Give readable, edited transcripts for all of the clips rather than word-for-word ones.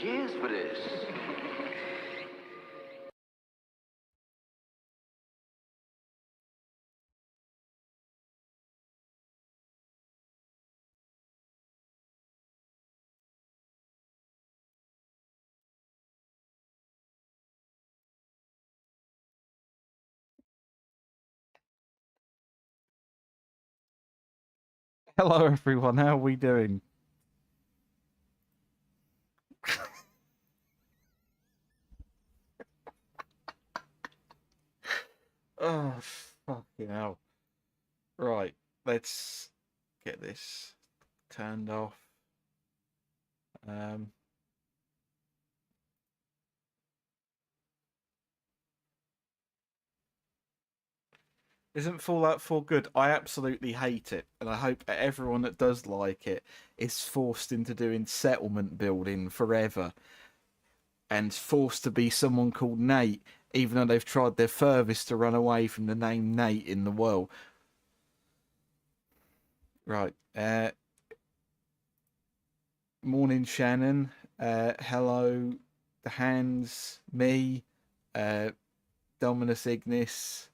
years for this. Hello, everyone. How are we doing? Oh, fucking hell. Right, let's get this turned off. Isn't Fallout 4 good? I absolutely hate it, and I hope everyone that does like it is forced into doing settlement building forever and forced to be someone called Nate, even though they've tried their furthest to run away from the name Nate in the world. Right, morning, Shannon. Hello, the hands, me, Dominus Ignis,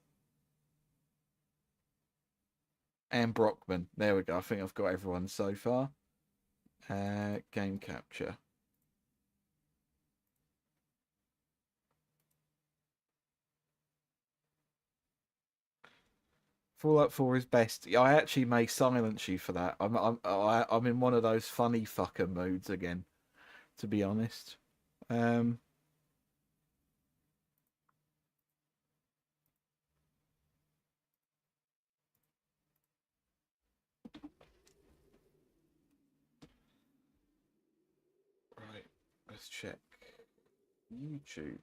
and Brockman. There we go. I think I've got everyone so far. Game capture. Fallout 4 is best. I actually may silence you for that. I'm in one of those funny fucker moods again, to be honest. Right, let's check YouTube.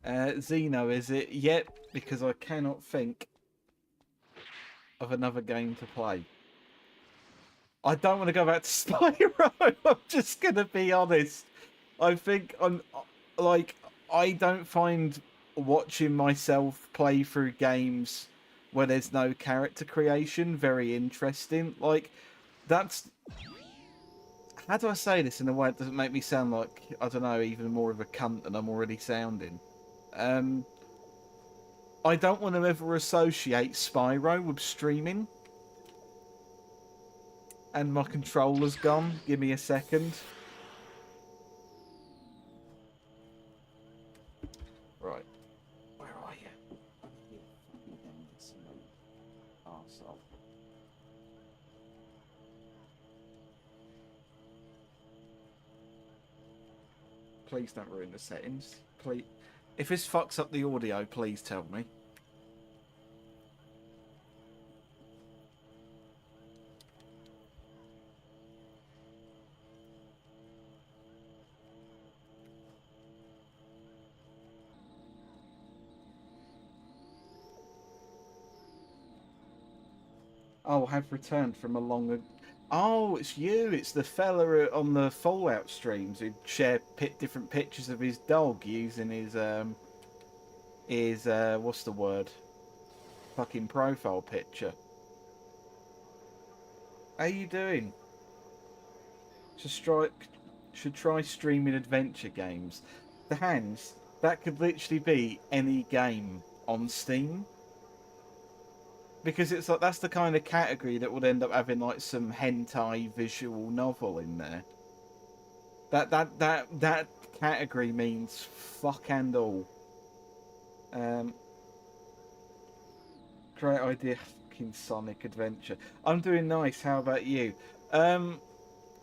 Xeno, is it? Yet, because I cannot think of another game to play. I don't want to go back to Spyro. I'm just going to be honest. I think I'm like, I don't find watching myself play through games where there's no character creation very interesting. Like, that's, how do I say this in a way that doesn't make me sound like, I don't know, even more of a cunt than I'm already sounding? I don't want to ever associate Spyro with streaming. And my controller's gone. Give me a second. Right. Where are you? You fucking imbecile. Arsehole. Please don't ruin the settings. Please. If this fucks up the audio, please tell me. Oh, have returned from a long... Oh, it's you. It's the fella on the Fallout streams who share different pictures of his dog using his what's the word? Fucking profile picture. How you doing? Should try streaming adventure games. The hands, that could literally be any game on Steam. Because it's like, that's the kind of category that would end up having like some hentai visual novel in there. That category means fuck and all. Great idea, fucking Sonic Adventure. I'm doing nice. How about you? I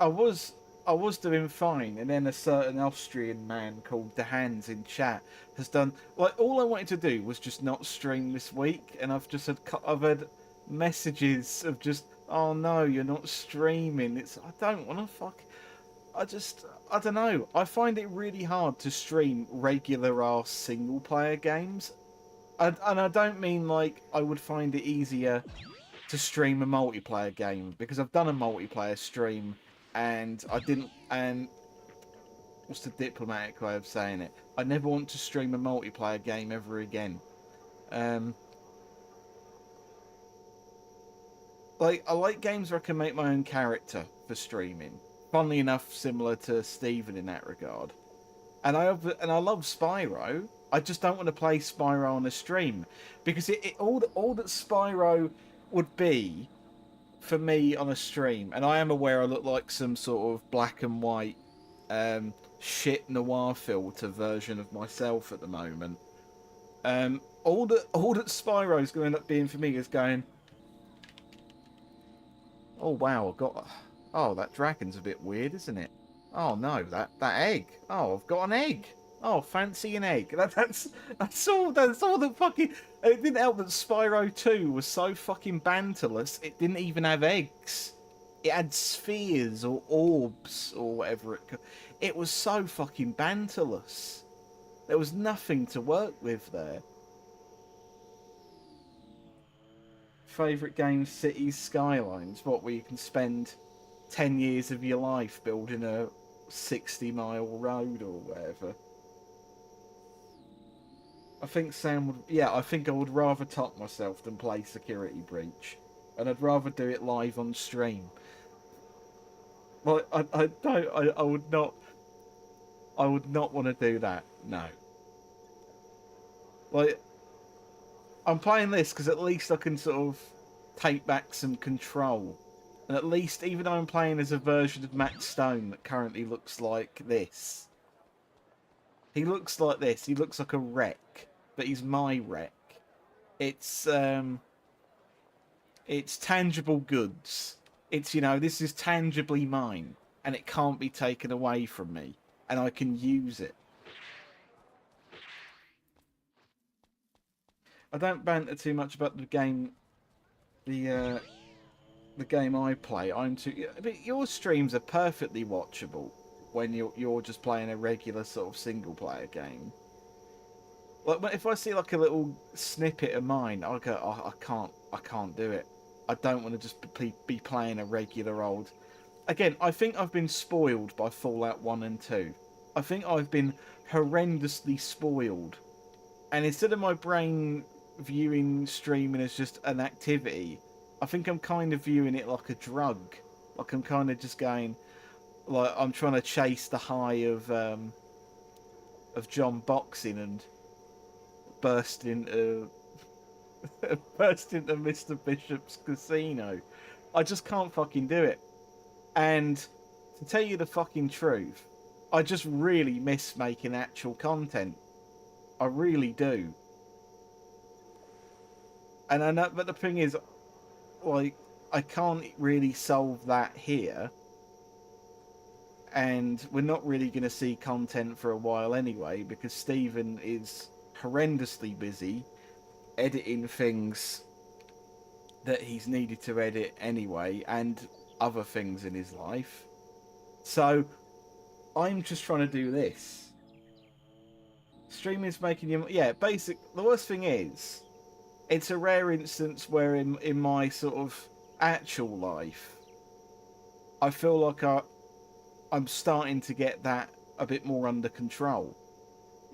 was doing fine, and then a certain Austrian man called the Hands in chat has done like all I wanted to do was just not stream this week, and I've had messages of just, oh no, you're not streaming. It's, I don't want to I don't know. I find it really hard to stream regular ass single player games, and I don't mean like I would find it easier to stream a multiplayer game, because I've done a multiplayer stream and I didn't, and what's the diplomatic way of saying it? I never want to stream a multiplayer game ever again. Um, like I like games where I can make my own character for streaming. Funnily enough, similar to Steven in that regard. And I love Spyro. I just don't want to play Spyro on a stream because all that Spyro would be for me on a stream, and I am aware I look like some sort of black and white shit noir filter version of myself at the moment. All that Spyro's going to end up being for me is going, oh wow, I've got, oh, that dragon's a bit weird, isn't it? Oh no, that egg. Oh, I've got an egg. Oh, fancy an egg. That's all. That's all the fucking. It didn't help that Spyro 2 was so fucking banterless. It didn't even have eggs. It had spheres or orbs or whatever it could. It was so fucking banterless. There was nothing to work with there. Favorite game, Cities Skylines. What, where you can spend 10 years of your life building a 60-mile road or whatever. I think Sam would. Yeah, I think I would rather top myself than play Security Breach, and I'd rather do it live on stream. Like I don't. I would not. I would not want to do that. No. Like I'm playing this because at least I can sort of take back some control, and at least even though I'm playing as a version of Matt Stone that currently looks like this. He looks like this. He looks like a wreck, but he's my wreck. It's tangible goods. It's, you know, this is tangibly mine, and it can't be taken away from me, and I can use it. I don't banter too much about the game, the game I play. I'm too. But your streams are perfectly watchable when you're just playing a regular sort of single player game. Like if I see like a little snippet of mine, I'll go, oh, I can't do it. I don't want to just be playing a regular old. Again, I think I've been spoiled by Fallout 1 and 2. I think I've been horrendously spoiled. And instead of my brain viewing streaming as just an activity, I think I'm kind of viewing it like a drug. Like I'm kind of just going, like I'm trying to chase the high of John boxing and burst into burst into Mr. Bishop's casino. I just can't fucking do it. And to tell you the fucking truth, I just really miss making actual content. I really do. And I know, but the thing is, like, I can't really solve that here. And we're not really going to see content for a while anyway, because Stephen is horrendously busy editing things that he's needed to edit anyway, and other things in his life. So I'm just trying to do this. Streaming's making you, yeah. The worst thing is, it's a rare instance where in my sort of actual life, I feel like I'm starting to get that a bit more under control.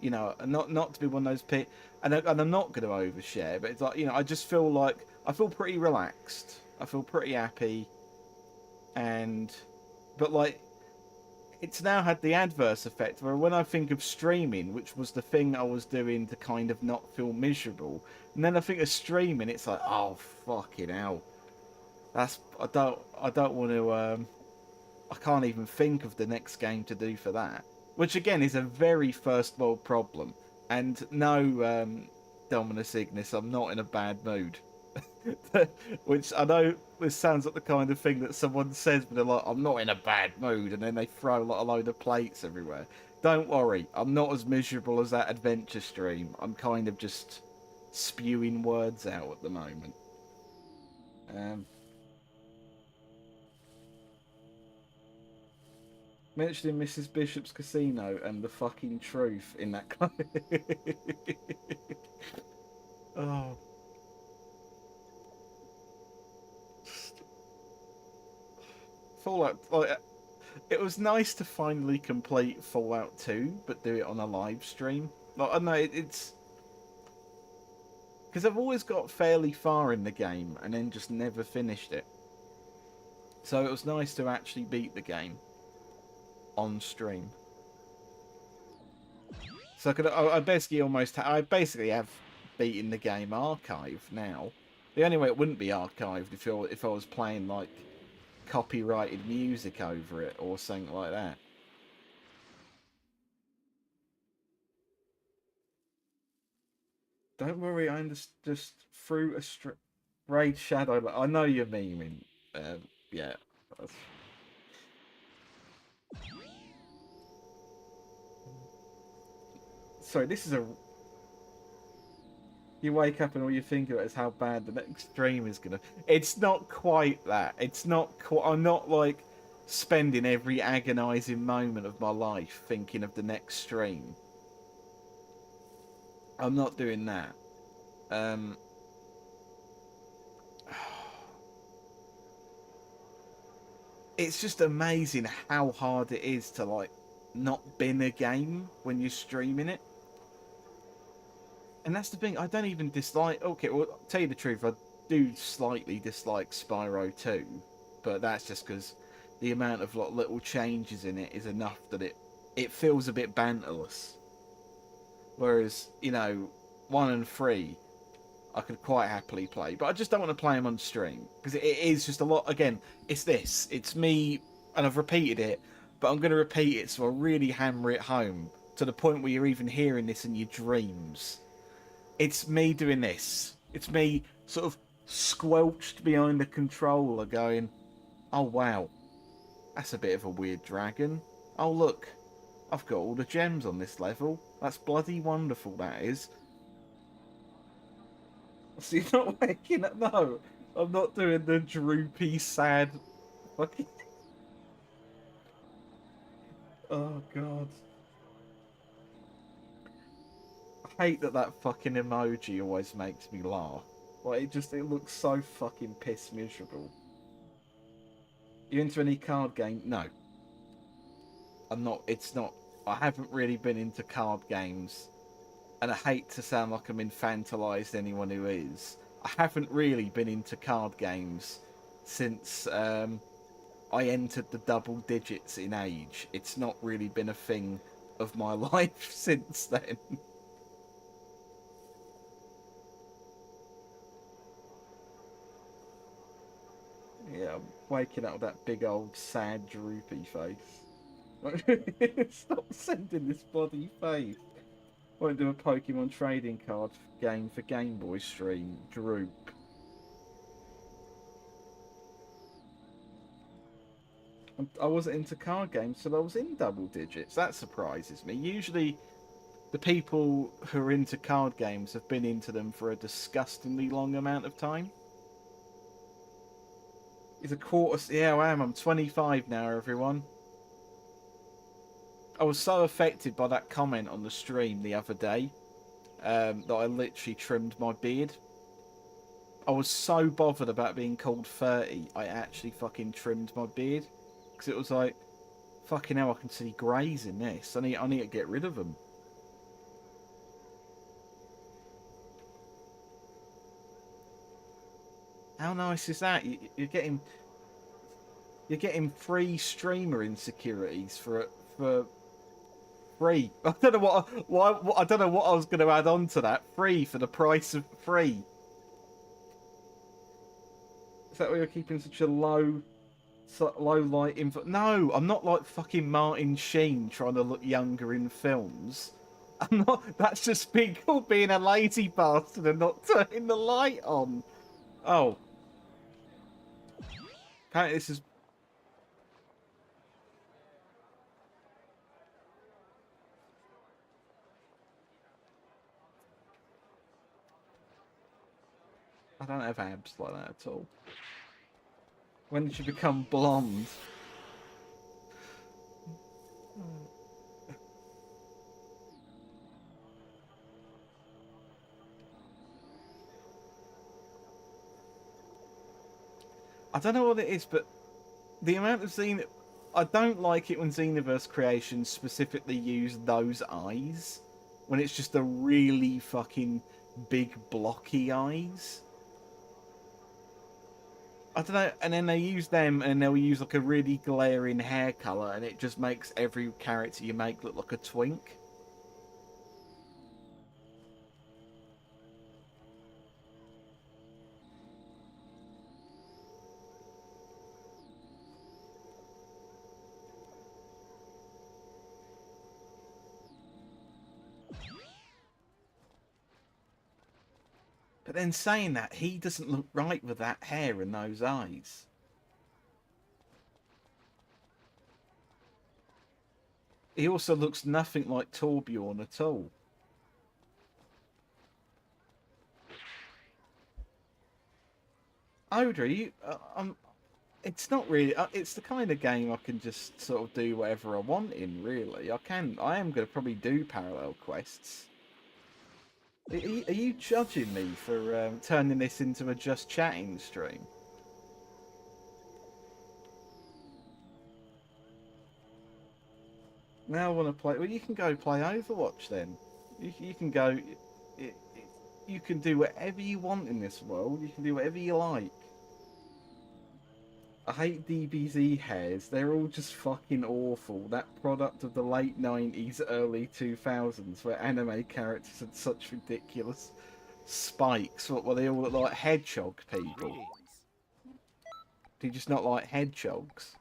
You know, and not to be one of those people, and I'm not going to overshare, but it's like, you know, I just feel like I feel pretty relaxed. I feel pretty happy, but like, it's now had the adverse effect where when I think of streaming, which was the thing I was doing to kind of not feel miserable, and then I think of streaming, it's like, oh fucking hell, I don't want to I can't even think of the next game to do for that. Which again is a very first world problem. And no, Dominus Ignis, I'm not in a bad mood. Which I know this sounds like the kind of thing that someone says, but they're like, I'm not in a bad mood, and then they throw like a load of plates everywhere. Don't worry, I'm not as miserable as that adventure stream. I'm kind of just spewing words out at the moment. Mentioning Mrs. Bishop's casino and the fucking truth in that oh. Fallout, like, It was nice to finally complete Fallout 2, but do it on a live stream. Like, I know it's because I've always got fairly far in the game and then just never finished it. So it was nice to actually beat the game on stream. So I basically I basically have beaten the game archive now. The only way it wouldn't be archived if I was playing like copyrighted music over it or something like that. Don't worry, I just threw a raid shadow. I know you're memeing. Yeah. Sorry, this is a. You wake up and all you think about is how bad the next stream is gonna. It's not quite that. It's not quite. I'm not like spending every agonising moment of my life thinking of the next stream. I'm not doing that. Um, it's just amazing how hard it is to like not bin a game when you're streaming it. And that's the thing. I don't even dislike. Okay, well, I'll tell you the truth. I do slightly dislike Spyro 2, but that's just because the amount of like little changes in it is enough that it feels a bit banterless. Whereas 1 and 3 I could quite happily play, but I just don't want to play them on stream because it is just a lot. Again, it's this. It's me, and I've repeated it, but I'm going to repeat it so I really hammer it home to the point where you're even hearing this in your dreams. It's me doing this. It's me sort of squelched behind the controller going, oh wow, that's a bit of a weird dragon. Oh look, I've got all the gems on this level. That's bloody wonderful, that is. So you're not waking up? No, I'm not doing the droopy, sad fucking... Oh god. I hate that fucking emoji always makes me laugh. Like, it looks so fucking piss miserable. You into any card game? No. I'm not. It's not. I haven't really been into card games, and I hate to sound like I'm infantilized anyone who is. I haven't really been into card games since I entered the double digits in age. It's not really been a thing of my life since then. Yeah, I'm waking up with that big old sad droopy face. Stop sending this bloody face. Won't do a Pokemon trading card game for Game Boy stream. Droop. I wasn't into card games so I was in double digits. That surprises me. Usually, the people who are into card games have been into them for a disgustingly long amount of time. It's a quarter. Yeah, I am. I'm 25 now, everyone. I was so affected by that comment on the stream the other day that I literally trimmed my beard. I was so bothered about being called 30, I actually fucking trimmed my beard. Because it was like, fucking hell, I can see greys in this. I need to get rid of them. How nice is that? You're getting free streamer insecurities for free. I don't know I don't know what I was going to add on to that. Free for the price of free. Is that why you're keeping such a low light info? No, I'm not like fucking Martin Sheen trying to look younger in films. I'm not. That's just being called being a lazy bastard and not turning the light on. Oh, apparently this is. I don't have abs like that at all. When did you become blonde? I don't know what it is, but the amount of I don't like it when Xenoverse creations specifically use those eyes. When it's just a really fucking big blocky eyes. I don't know, and then they use them and they'll use like a really glaring hair colour and it just makes every character you make look like a twink. But then saying that, he doesn't look right with that hair and those eyes. He also looks nothing like Torbjorn at all. Audrey, it's not really. It's the kind of game I can just sort of do whatever I want in. Really, I can. I am going to probably do parallel quests. Are you judging me for turning this into a just chatting stream? Now I want to play. Well, you can go play Overwatch then. You can go. It, you can do whatever you want in this world. You can do whatever you like. I hate DBZ hairs. They're all just fucking awful. That product of the late 90s, early 2000s, where anime characters had such ridiculous spikes. What were they all look like hedgehog people? Do you just not like hedgehogs?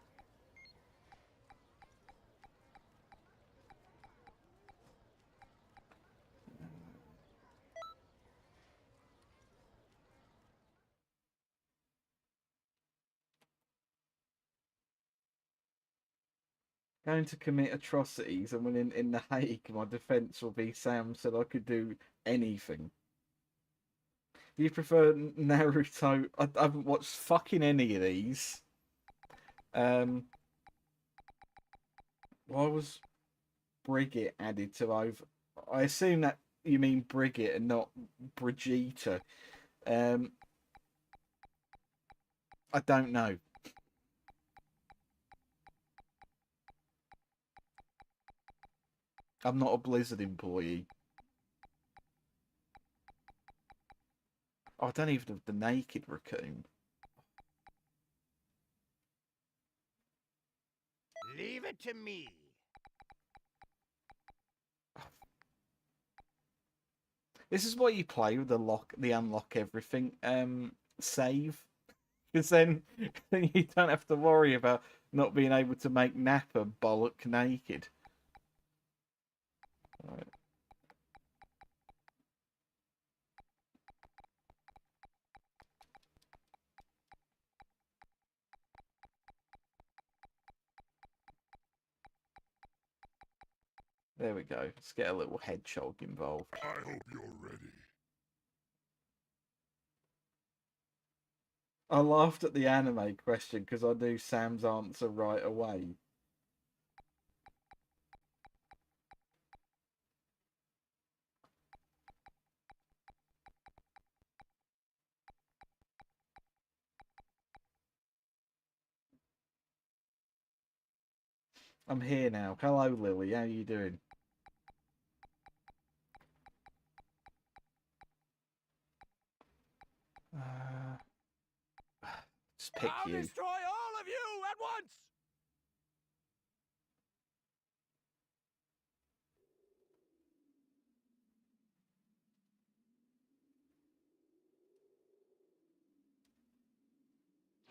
Going to commit atrocities, and when in The Hague, my defence will be Sam said I could do anything. Do you prefer Naruto? I haven't watched fucking any of these. Why was Brigitte added to over? I assume that you mean Brigitte and not Brigitte. I don't know. I'm not a Blizzard employee. Oh, I don't even have the naked raccoon. Leave it to me. This is why you play with the unlock everything save, because then you don't have to worry about not being able to make Nappa bollock naked. Right. There we go. Let's get a little hedgehog involved. I hope you're ready. I laughed at the anime question because I knew Sam's answer right away. I'm here now. Hello, Lily. How you doing? Just pick I'll you. destroy all of you at once!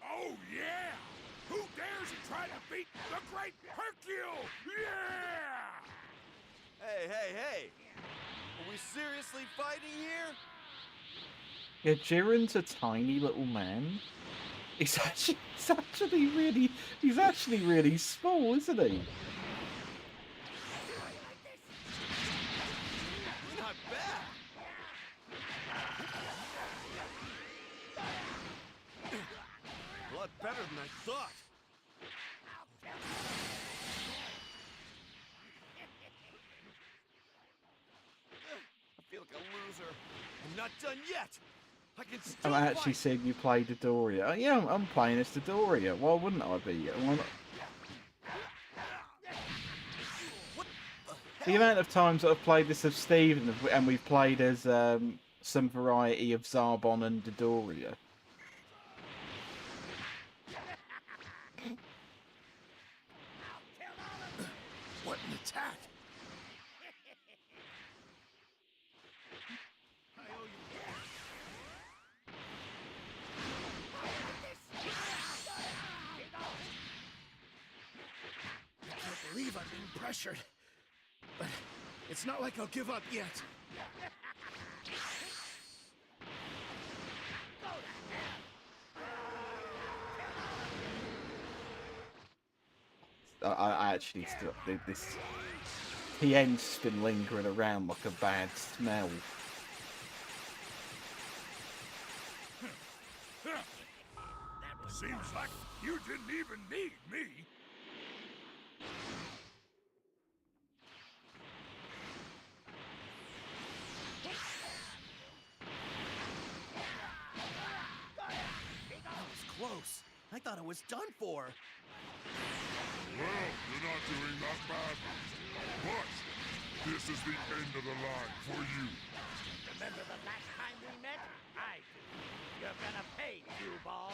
Oh, yeah! Who dares to try to beat the great Hercule? Yeah! Hey! Are we seriously fighting here? Yeah, Jiren's a tiny little man. He's actually really small, isn't he? Not bad. A lot better than I thought. I feel like a loser. I'm not done yet. I can still I'm actually fight. saying you played Dodoria. Yeah, I'm playing as Dodoria. Why wouldn't I be? The amount of times that I've played this of Steve and we've played as some variety of Zarbon and Dodoria. What an attack! I owe you. I can't believe I'm being pressured. But it's not like I'll give up yet. I actually still think this PN's just been lingering around like a bad smell. Seems like you didn't even need me. That was close. I thought it was done for. Well, you're not doing that bad. But this is the end of the line for you. Remember the last time we met? I do. You're gonna pay, cue ball.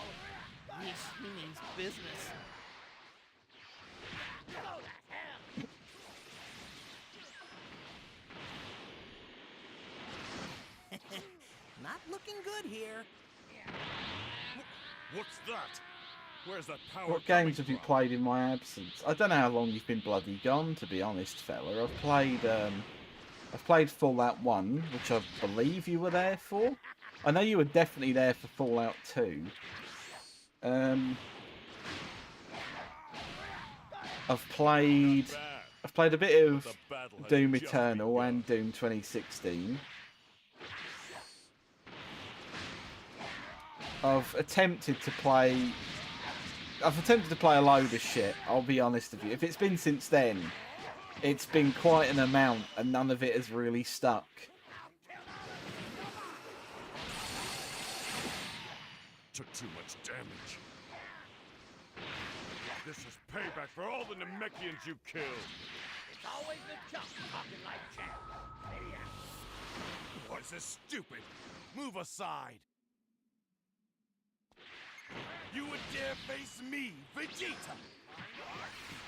He means business. Go to hell! Not looking good here. What's that? Where's that power What coming games have you from? played in my absence? I don't know how long you've been bloody gone, to be honest, fella. I've played Fallout 1, which I believe you were there for. I know you were definitely there for Fallout 2. I've played a bit of Doom Eternal and Doom 2016. I've attempted to play a load of shit, I'll be honest with you. If it's been since then, it's been quite an amount, and none of it has really stuck. Took too much damage. This is payback for all the Namekians you killed. It's always the jump talking like champ. What is this stupid? Move aside. You would dare face me, Vegeta?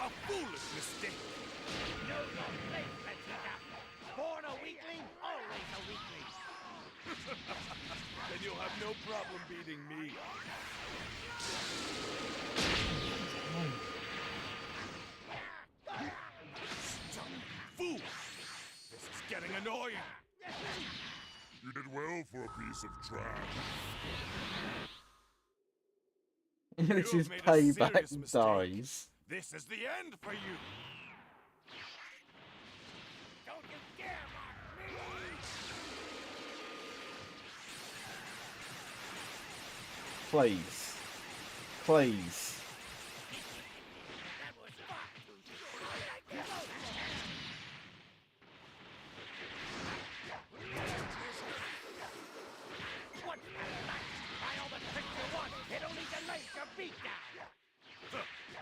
A foolish mistake. Know your place, Vegeta. Born a weakling, always a weakling. Then you'll have no problem beating me. Stubborn fool! This is getting annoying. You did well for a piece of trash. This You is have made a serious payback mistake. dies. This is the end for you. Don't you dare mock me! Please. Please. That was far too short. What's that like? Try all the tricks you want. It only delays your beatdown.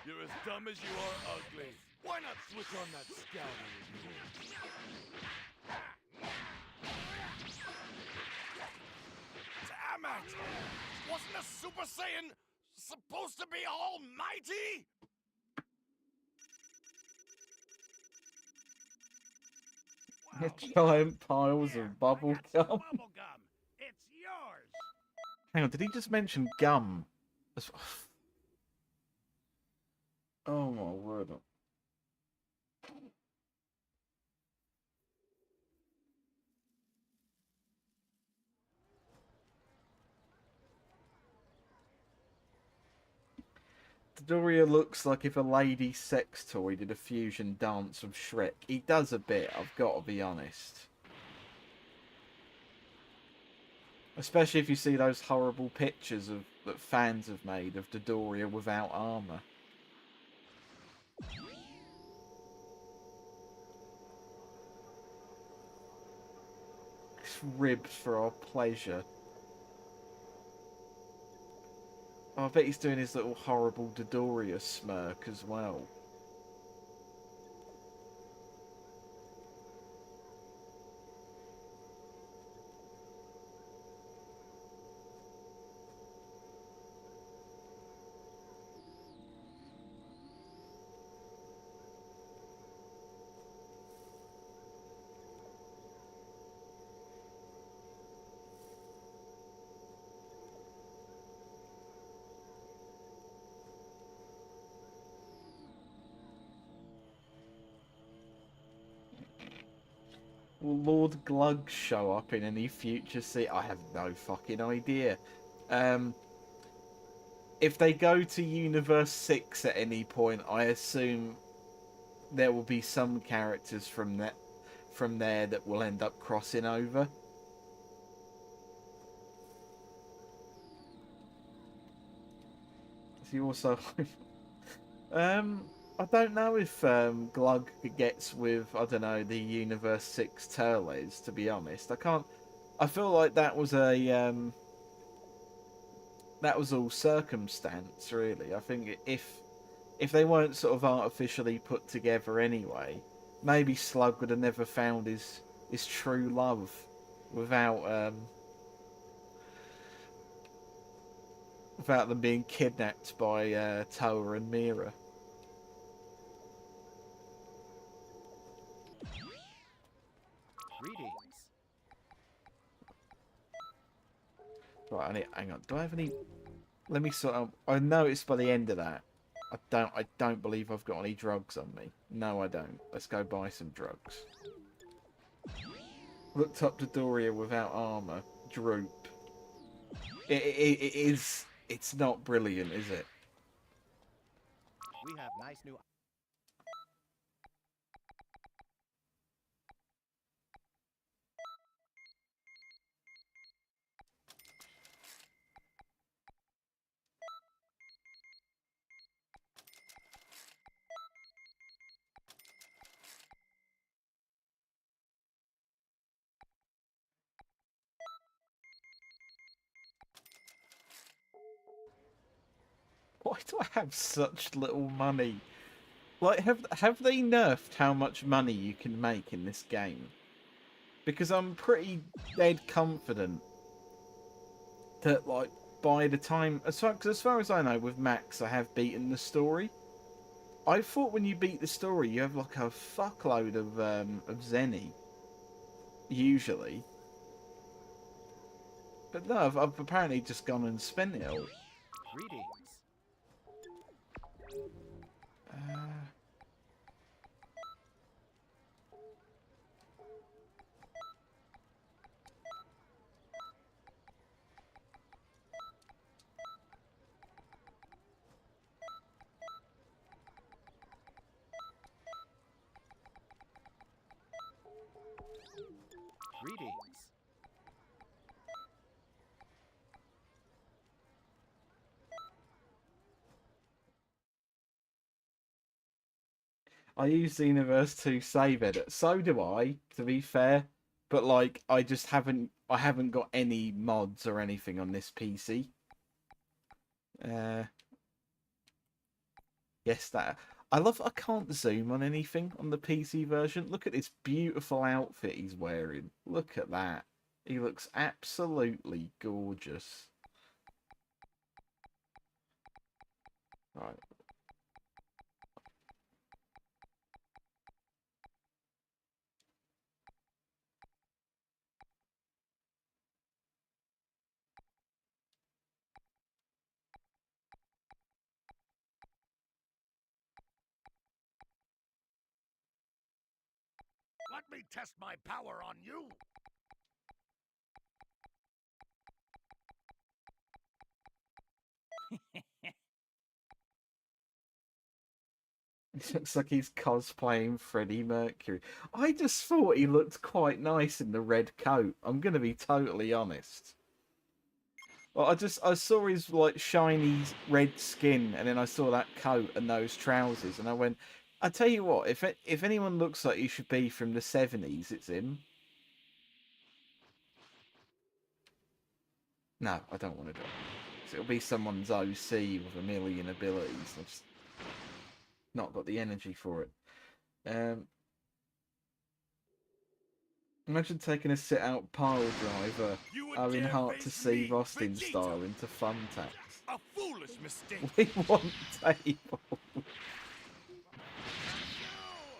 You're as dumb as you are ugly. Why not switch on that scouting of yours? Damn it! Wasn't a Super Saiyan supposed to be almighty? Giant piles of bubble I got some gum. bubble gum. It's yours. Hang on, did he just mention gum? Oh my word. Dodoria looks like if a lady sex toy did a fusion dance of Shrek. He does a bit, I've got to be honest. Especially if you see those horrible pictures that fans have made of Dodoria without armour. It's ribbed for our pleasure. Oh, I bet he's doing his little horrible Dodoria smirk as well. Will Lord Glug show up in any future I have no fucking idea. If they go to Universe 6 at any point, I assume there will be some characters from there that will end up crossing over. He also I don't know if Glug gets with, I don't know, the Universe 6 Turles, to be honest. I feel like that was that was all circumstance, really. I think if they weren't sort of artificially put together anyway, maybe Slug would have never found his true love without them being kidnapped by Toa and Mira. Greetings. Right, hang on. Do I have any? Let me sort out. I noticed by the end of that, I don't believe I've got any drugs on me. No, I don't. Let's go buy some drugs. Looked up to Doria without armor. Droop. It is. It's not brilliant, is it? We have nice new. Why do I have such little money? Like, have they nerfed how much money you can make in this game? Because I'm pretty dead confident that, like, by the time... Cause as far as I know, with Max, I have beaten the story. I thought when you beat the story, you have, like, a fuckload of Zenny. Usually. But no, I've apparently just gone and spent it all. Greetings. Greetings. I use Xenoverse to save edit. So do I, to be fair. But like, I haven't got any mods or anything on this PC. Yes, that. I can't zoom on anything on the PC version. Look at this beautiful outfit he's wearing. Look at that. He looks absolutely gorgeous. Right. Let me test my power on you. It looks like he's cosplaying Freddie Mercury. I just thought he looked quite nice in the red coat. I'm going to be totally honest. Well, I saw his like shiny red skin, and then I saw that coat and those trousers, and I went, I tell you what, if anyone looks like he should be from the 70s, it's him. No, I don't want to do it. So it'll be someone's OC with a million abilities. I've just not got the energy for it. Imagine taking a sit-out pile driver, having heart to save Austin style into thumbtacks. A foolish mistake. We want table.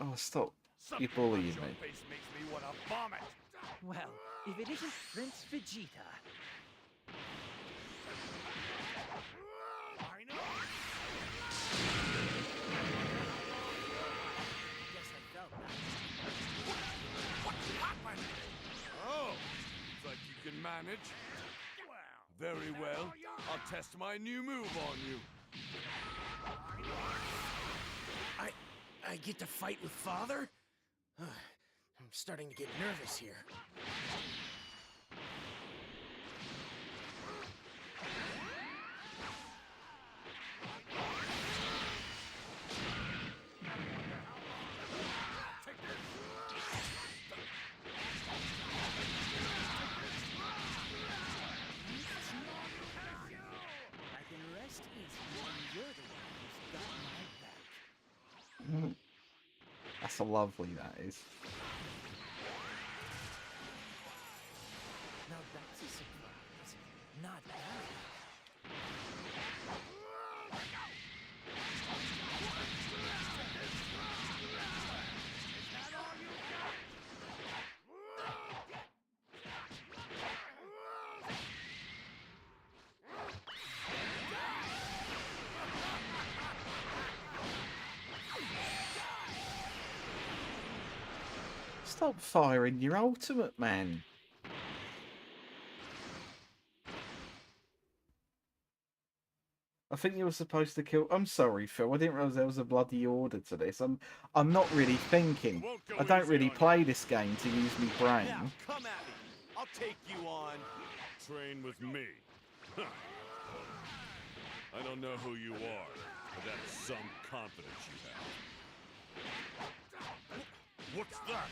Oh, stop. You're bullying Something about me. your face makes me want to vomit. Well, if it isn't Prince Vegeta. I know. Guess I felt that. What happened? advantage. Very well. I'll test my new move on you. I get to fight with Father? I'm starting to get nervous here. I can rest easy when you're the one who's got my back. That's a lovely, that is. Now that's a surprise. Not bad. Stop firing your ultimate, man. I think you were supposed to kill... I'm sorry, Phil. I didn't realise there was a bloody order to this. I'm not really thinking. I don't really play this game to use my brain. Now, come at me. I'll take you on. Train with me. Huh. I don't know who you are, but that's some confidence you have. What's that?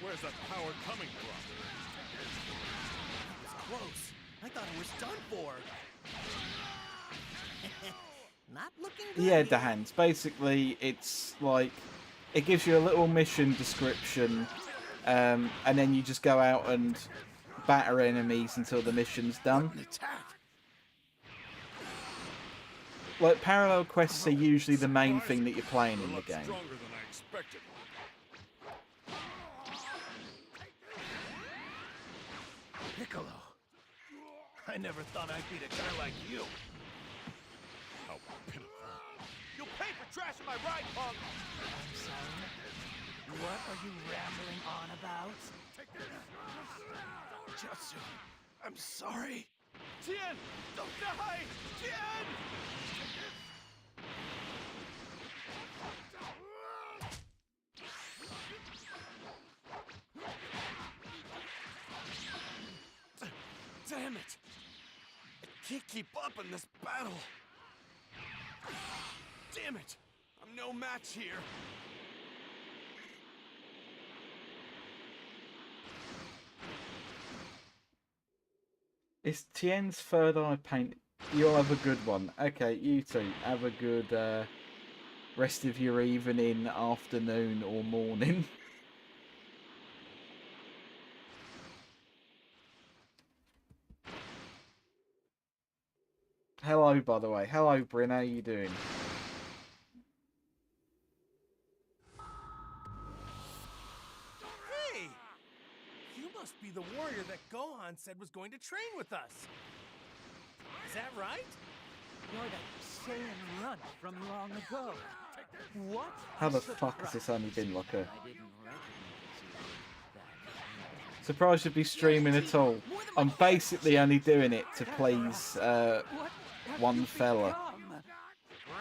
Where's that power coming from? That was close. I thought it was done for. Not looking good. Yeah, here. the hands. Basically, it's like... It gives you a little mission description, and then you just go out and batter enemies until the mission's done. An attack. Like, parallel quests are usually the main thing that you're playing in the game. Stronger than I expected. Piccolo. I never thought I'd beat a guy like you. How pitiful. You'll pay for trashing my ride, punk. I'm sorry. What are you rambling on about? Jutsu, I'm sorry. Tien, don't die! Tien! Damn it! I can't keep up in this battle. Damn it! I'm no match here. It's Tien's third eye paint. You'll have a good one. Okay, you two. Have a good rest of your evening, afternoon, or morning. Hello, by the way. Hello, Bryn. How you doing? Hey! You must be the warrior that Gohan said was going to train with us. Is that right? You're that Saiyan runt from long ago. What? How the fuck has this only been like a... I didn't recognize you. That Surprised you'd be streaming at all. I'm basically only doing it to please one fella.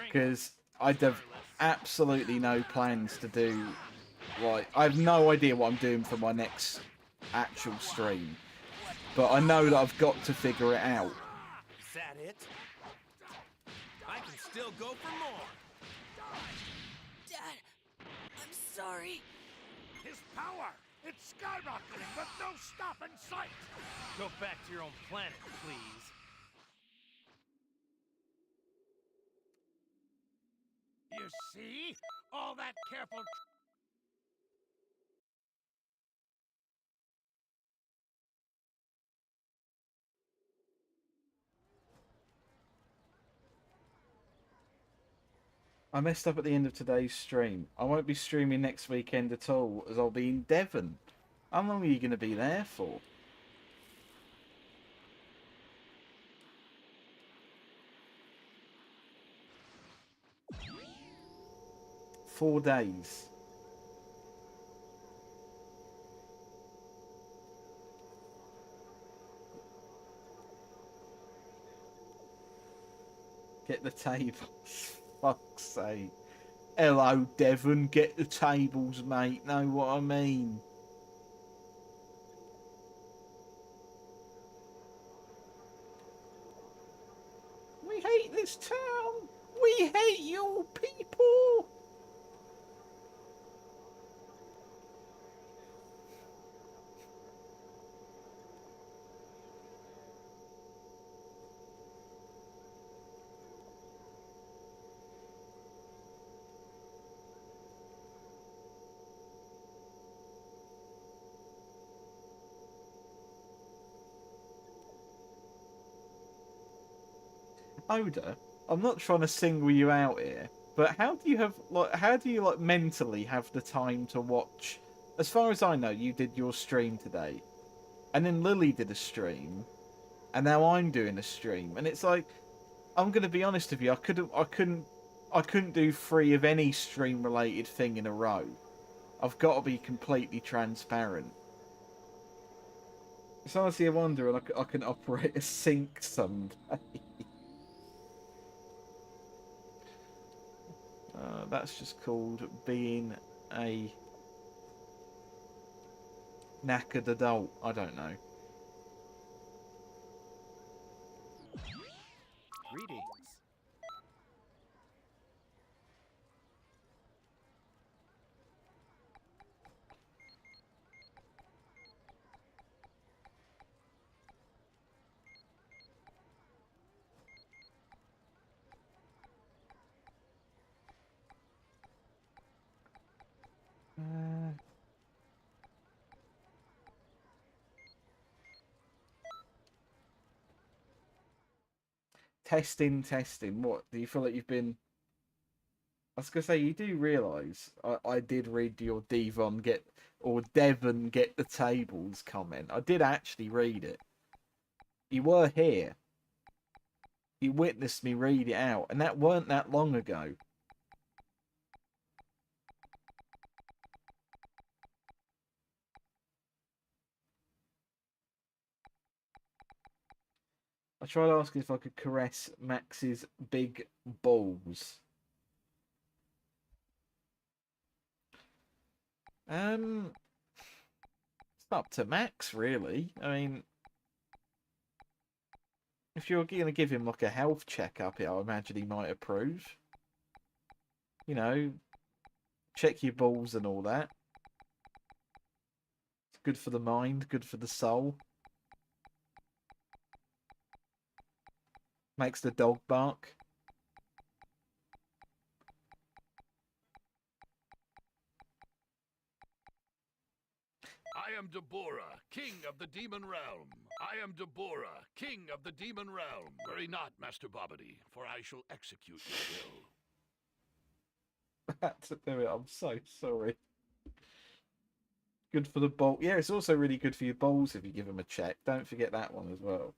Because I'd have absolutely no plans to do... Like, I have no idea what I'm doing for my next actual stream. But I know that I've got to figure it out. Is that it? I can still go for more. Dad, I'm sorry. His power! It's skyrocketing with no stop in sight! Go back to your own planet, please. You see? All that careful... I messed up at the end of today's stream. I won't be streaming next weekend at all, as I'll be in Devon. How long are you going to be there for? Four days. Get the tables. Fuck's sake. Hello, Devon. Get the tables, mate. Know what I mean? We hate this town. We hate you people. Oda, I'm not trying to single you out here, but how do you mentally have the time to watch? As far as I know, you did your stream today, and then Lily did a stream, and now I'm doing a stream, and it's like, I'm gonna be honest with you, I couldn't do 3 of any stream related thing in a row. I've got to be completely transparent. It's honestly a wonder, and I can operate a sync someday. That's just called being a knackered adult. I don't know. Greetings. Testing. What do you feel like you've been? I was gonna say, you do realise I did read your Devon get the tables comment. I did actually read it. You were here. You witnessed me read it out, and that weren't that long ago. I tried asking if I could caress Max's big balls. It's up to Max, really. I mean, if you're going to give him like a health checkup, I imagine he might approve. You know, check your balls and all that. It's good for the mind, good for the soul. Makes the dog bark. I am Deborah, king of the demon realm. I am Deborah, king of the demon realm. Worry not, Master Bobbity, for I shall execute your will. I had to do it. I'm so sorry. Good for the bowl. Yeah, it's also really good for your bowls if you give them a check. Don't forget that one as well.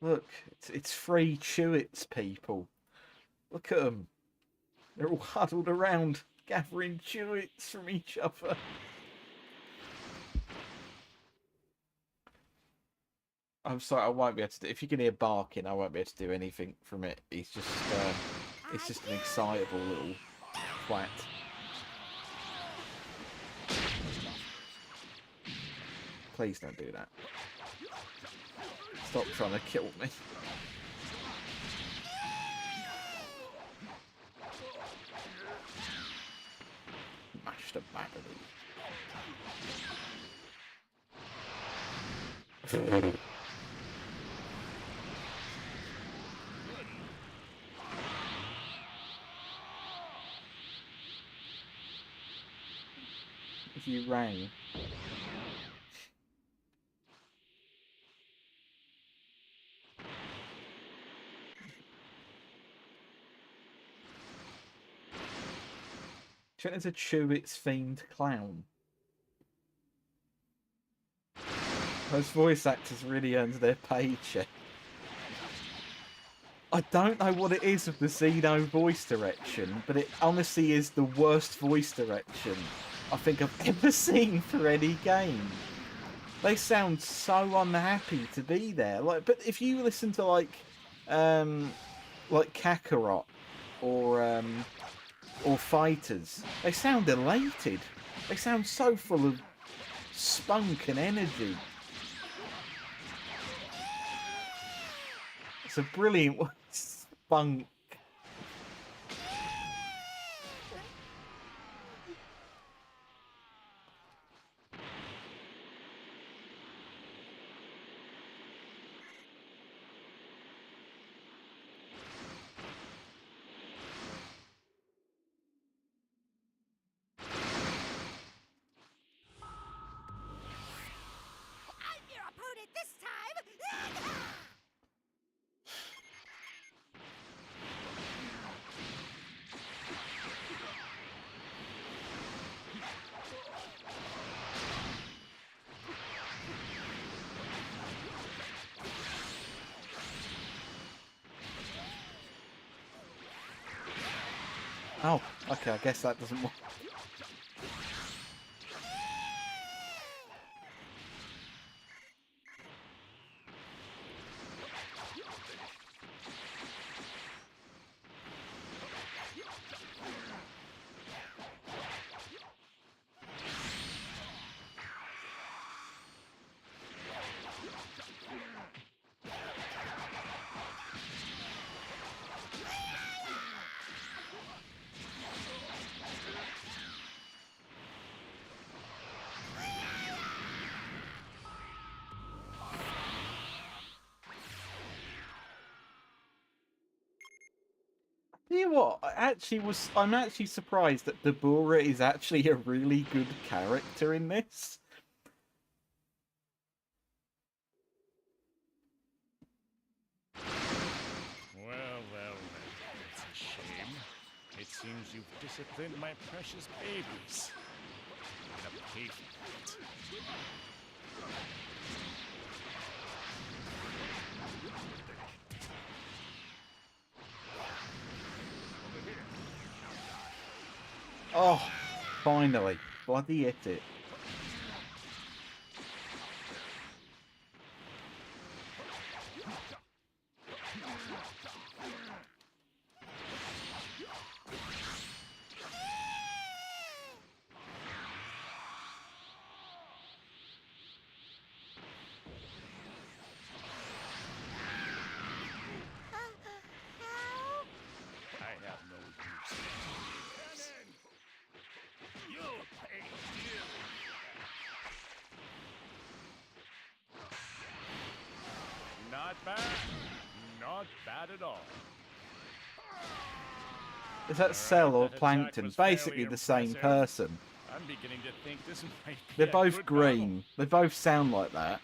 Look, it's free Chewits, people. Look at them. They're all huddled around, gathering Chewits from each other. I'm sorry, I won't be able to do. If you can hear barking, I won't be able to do anything from it. It's just an excitable little twat. Please don't do that. Stop trying to kill me. Mash the battery. If you rang. Do you think there's a Chewits themed clown? Those voice actors really earned their paycheck. I don't know what it is with the Xeno voice direction, but it honestly is the worst voice direction I think I've ever seen for any game. They sound so unhappy to be there. But if you listen to like Kakarot or Fighters, they sound elated. They sound so full of spunk and energy. It's a brilliant spunk. I'm your opponent this time! Oh, okay, I guess that doesn't work. You know what? I'm actually surprised that Dabura is actually a really good character in this. Well, it's a shame. It seems you've disciplined my precious babies. I'm gonna pay for it. Oh, finally. Bloody hit it. I have no use for cannon. You'll pay dearly. Not bad. Not bad at all. Is that Cell or That attack Plankton? was Basically fairly the same impressive. person. I'm beginning to think this might be They're a both good green. They both sound like that.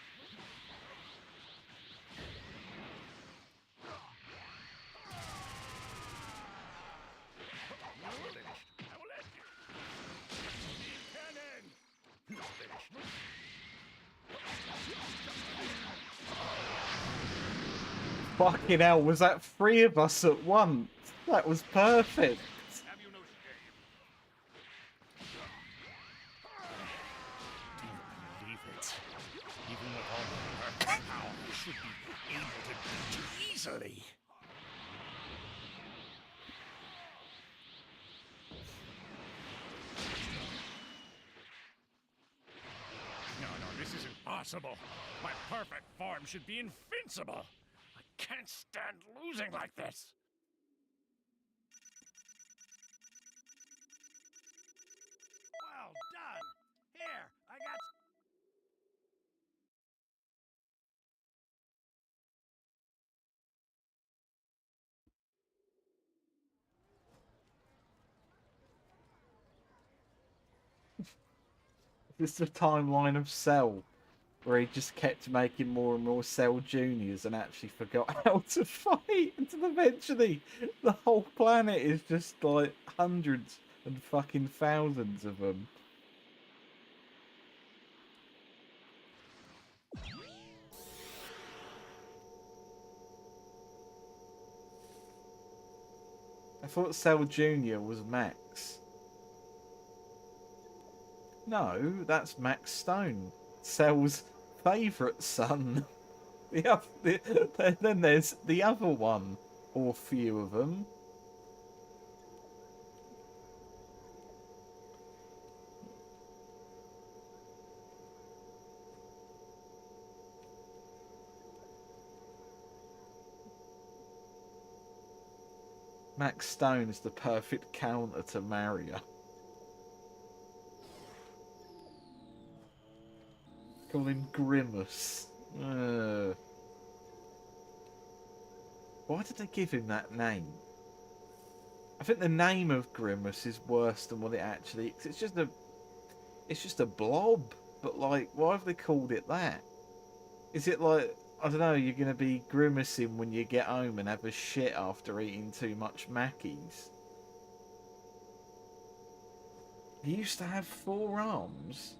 Fucking hell, was that 3 of us at once? That was perfect. Have you no shame? Do you believe it? Even with all the perfect power, I should be able to beat you easily. No, this isn't possible. My perfect form should be invincible. I can't stand losing like this. Well done. Here, I got. This is a timeline of Cell, where he just kept making more and more Cell Juniors and actually forgot how to fight until eventually the whole planet is just like hundreds and fucking thousands of them. I thought Cell Jr. was Max. No, that's Max Stone. Cell's favourite son. Then there's the other one, or few of them. Max Stone is the perfect counter to Mario. Call him Grimace. Why did they give him that name? I think the name of Grimace is worse than what it actually is. It's just a blob. But like, why have they called it that? Is it like, I don't know, you're gonna be grimacing when you get home and have a shit after eating too much Mackies? He used to have 4 arms.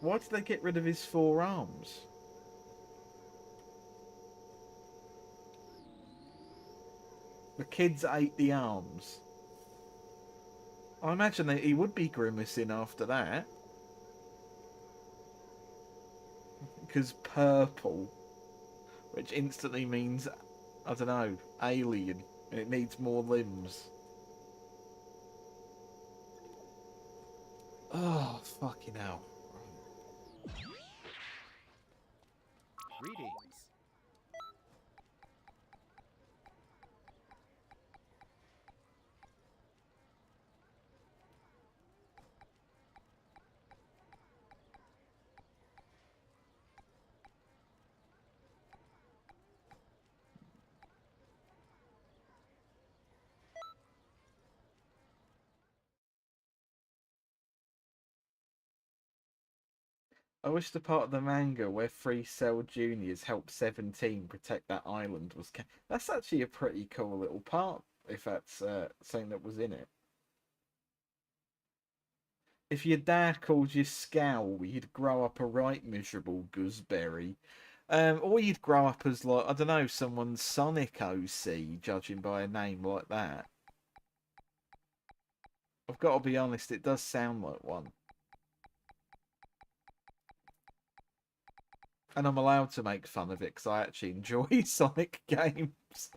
Why did they get rid of his 4 arms? The kids ate the arms. I imagine that he would be grimacing after that. Because purple, which instantly means, I don't know, alien, and it needs more limbs. Oh, fucking hell. Greetings. I wish the part of the manga where 3 Cell Juniors help 17 protect that island was... That's actually a pretty cool little part, if that's something that was in it. If your dad called you Scowl, you'd grow up a right miserable gooseberry. Or you'd grow up as, like, I don't know, someone's Sonic OC, judging by a name like that. I've got to be honest, it does sound like one. And I'm allowed to make fun of it because I actually enjoy Sonic games.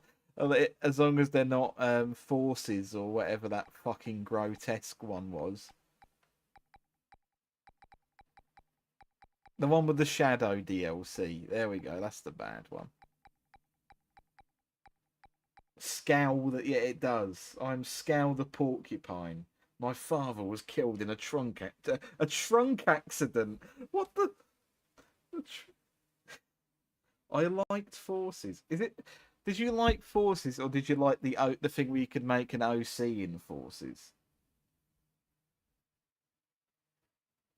As long as they're not Forces or whatever that fucking grotesque one was. The one with the Shadow DLC. There we go, that's the bad one. Scowl, that, yeah, it does. I'm Scowl the Porcupine. My father was killed in a trunk accident. What the... I liked Forces. Did you like Forces, or did you like the thing where you could make an OC in Forces?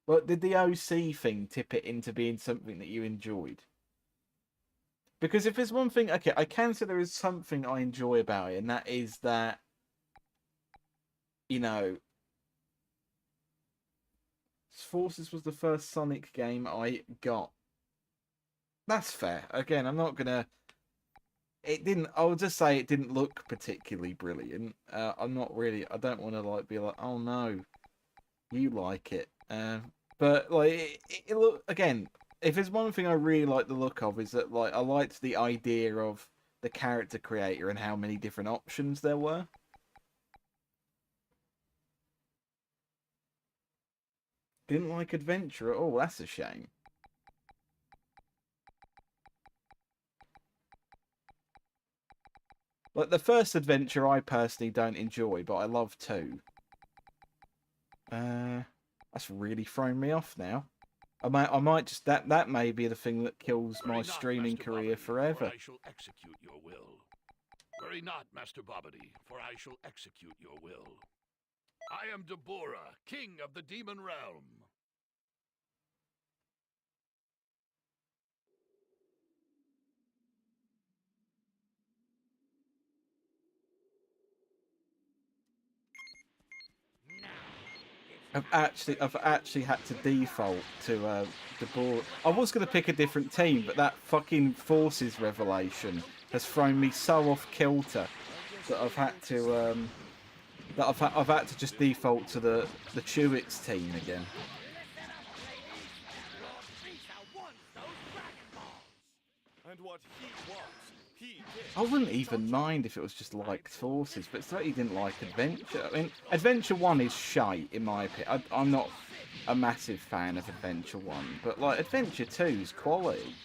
Well, did the OC thing tip it into being something that you enjoyed? Because if there's one thing, okay, I can say there is something I enjoy about it, and that is that, you know, Forces was the first Sonic game I got. That's fair. Again, I'm not gonna... I'll just say it didn't look particularly brilliant. I'm not really... I don't want to, like, be like, oh no, you like it. But, like, it look... Again, if there's one thing I really like the look of, is that, like, I liked the idea of the character creator and how many different options there were. Didn't like Adventure at all. That's a shame. Like, the first Adventure I personally don't enjoy, but I love 2. That's really thrown me off now. I might just... That may be the thing that kills my streaming career forever. I shall execute your will. Worry not, Master Bobbity, for I shall execute your will. I am Deborah, king of the Demon Realm. I've actually had to default to Deborah. I was going to pick a different team, but that fucking Forces revelation has thrown me so off kilter. that I've had to I've had to just default to the Chewits team again. And what he wants, he gets. I wouldn't even mind if it was just liked forces, but it's that he didn't like Adventure. I mean, Adventure 1 is shite, in my opinion. I'm not a massive fan of Adventure 1, but, like, Adventure 2 is quality.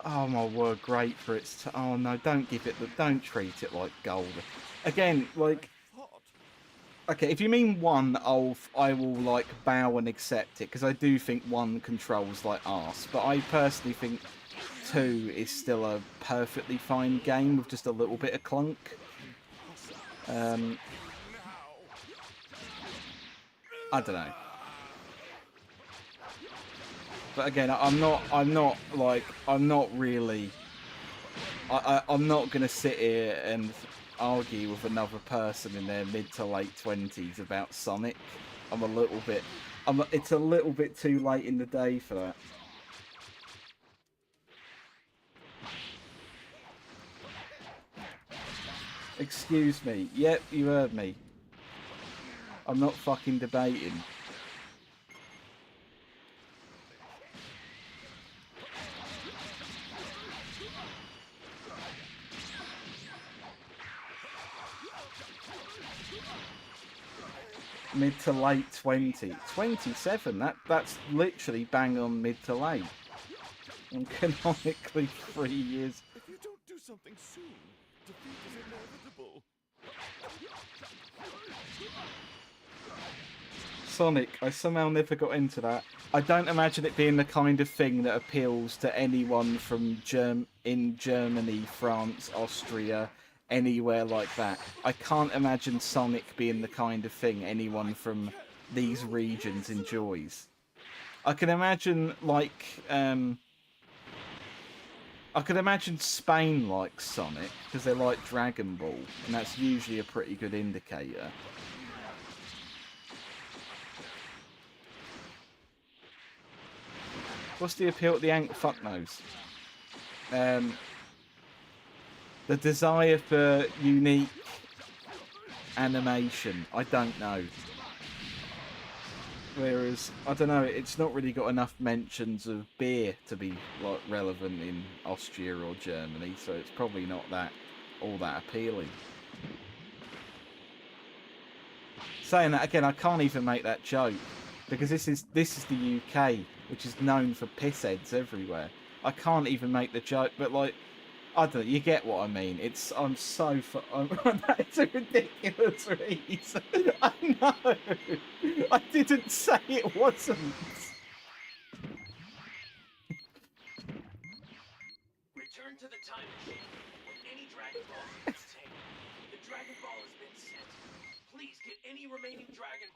Oh my word, great for its oh no, don't treat it like gold. Again, like, okay, if you mean 1, I will like bow and accept it, because I do think 1 controls like arse, but I personally think 2 is still a perfectly fine game with just a little bit of clunk. I don't know. But again, I'm not gonna sit here and argue with another person in their mid to late 20s about Sonic. It's a little bit too late in the day for that. Excuse me. Yep, you heard me. I'm not fucking debating. Mid to late 20. 27, that's literally bang on mid to late. And canonically 3 years. If you don't do something soon, defeat is inevitable. Sonic, I somehow never got into that. I don't imagine it being the kind of thing that appeals to anyone from in Germany, France, Austria, anywhere like that. I can't imagine Sonic being the kind of thing anyone from these regions enjoys. I can imagine, like, I could imagine Spain likes Sonic, because they like Dragon Ball, and that's usually a pretty good indicator. What's the appeal to the Ankh? Fuck knows. The desire for unique animation, I don't know. Whereas, I don't know, it's not really got enough mentions of beer to be like relevant in Austria or Germany, so it's probably not all that appealing. Saying that again, I can't even make that joke because this is the UK, which is known for pissheads everywhere. I can't even make the joke, but like, I don't know, you get what I mean. It's that's a ridiculous reason. I know. I didn't say it wasn't. Return to the time machine with any Dragon Balls you contain. The Dragon Ball has been sent. Please get any remaining Dragon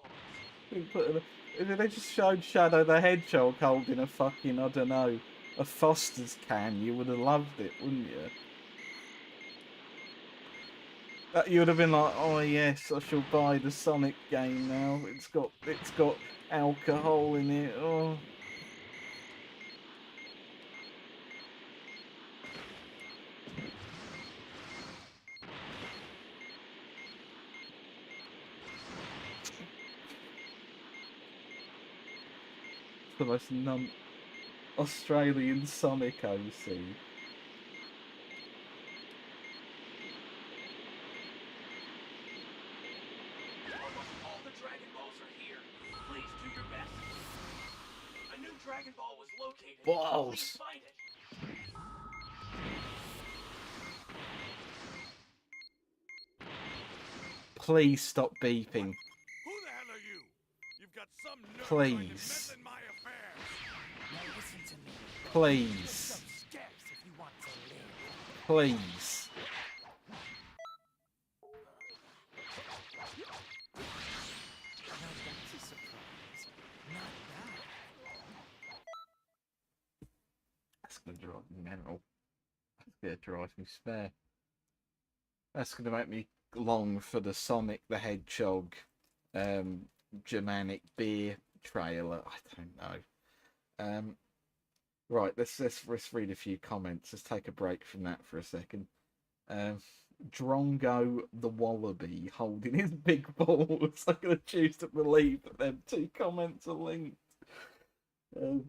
Balls. If they just showed Shadow the Hedgehog holding a fucking, I don't know, a Foster's can, you would have loved it, wouldn't you? You would have been like, oh yes, I shall buy the Sonic game now. It's got alcohol in it. Oh. The most Australian Sonic OC. All the Dragon Balls are here. Please do your best. A new Dragon Ball was located. Balls. Please find it. Please stop beeping. Who the hell are you? You've got some nerve trying to Please. meddle in my affairs. Now listen to me. Please. Some steps if you want to live. Please. Now that's a surprise. Not that. That's gonna drive me mental. That's gonna drive me spare. That's gonna make me long for the Sonic the Hedgehog Germanic beer trailer. I don't know. Right, let's read a few comments. Let's take a break from that for a second. Drongo the Wallaby holding his big balls. I'm gonna choose to believe that them two comments are linked. I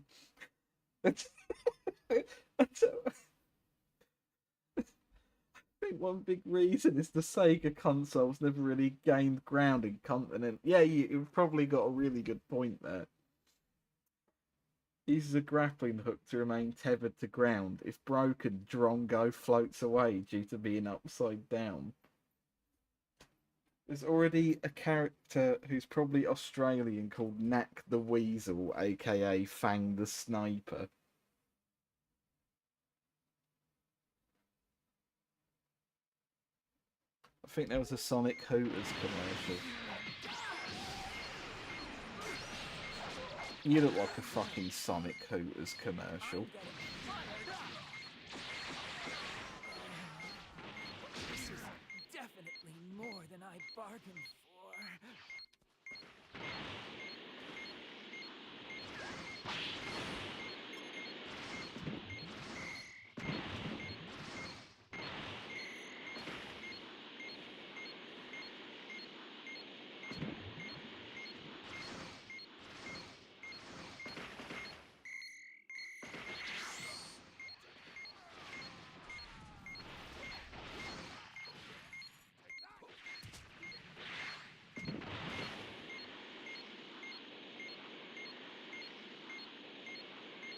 think one big reason is the Sega consoles never really gained ground in continent. Yeah, you've probably got a really good point there. Uses a grappling hook to remain tethered to ground. If broken, Drongo floats away due to being upside down. There's already a character who's probably Australian called Knack the Weasel, aka Fang the Sniper. I think there was a Sonic Hooters commercial. You look like a fucking Sonic Hooters commercial. This is definitely more than I bargained for.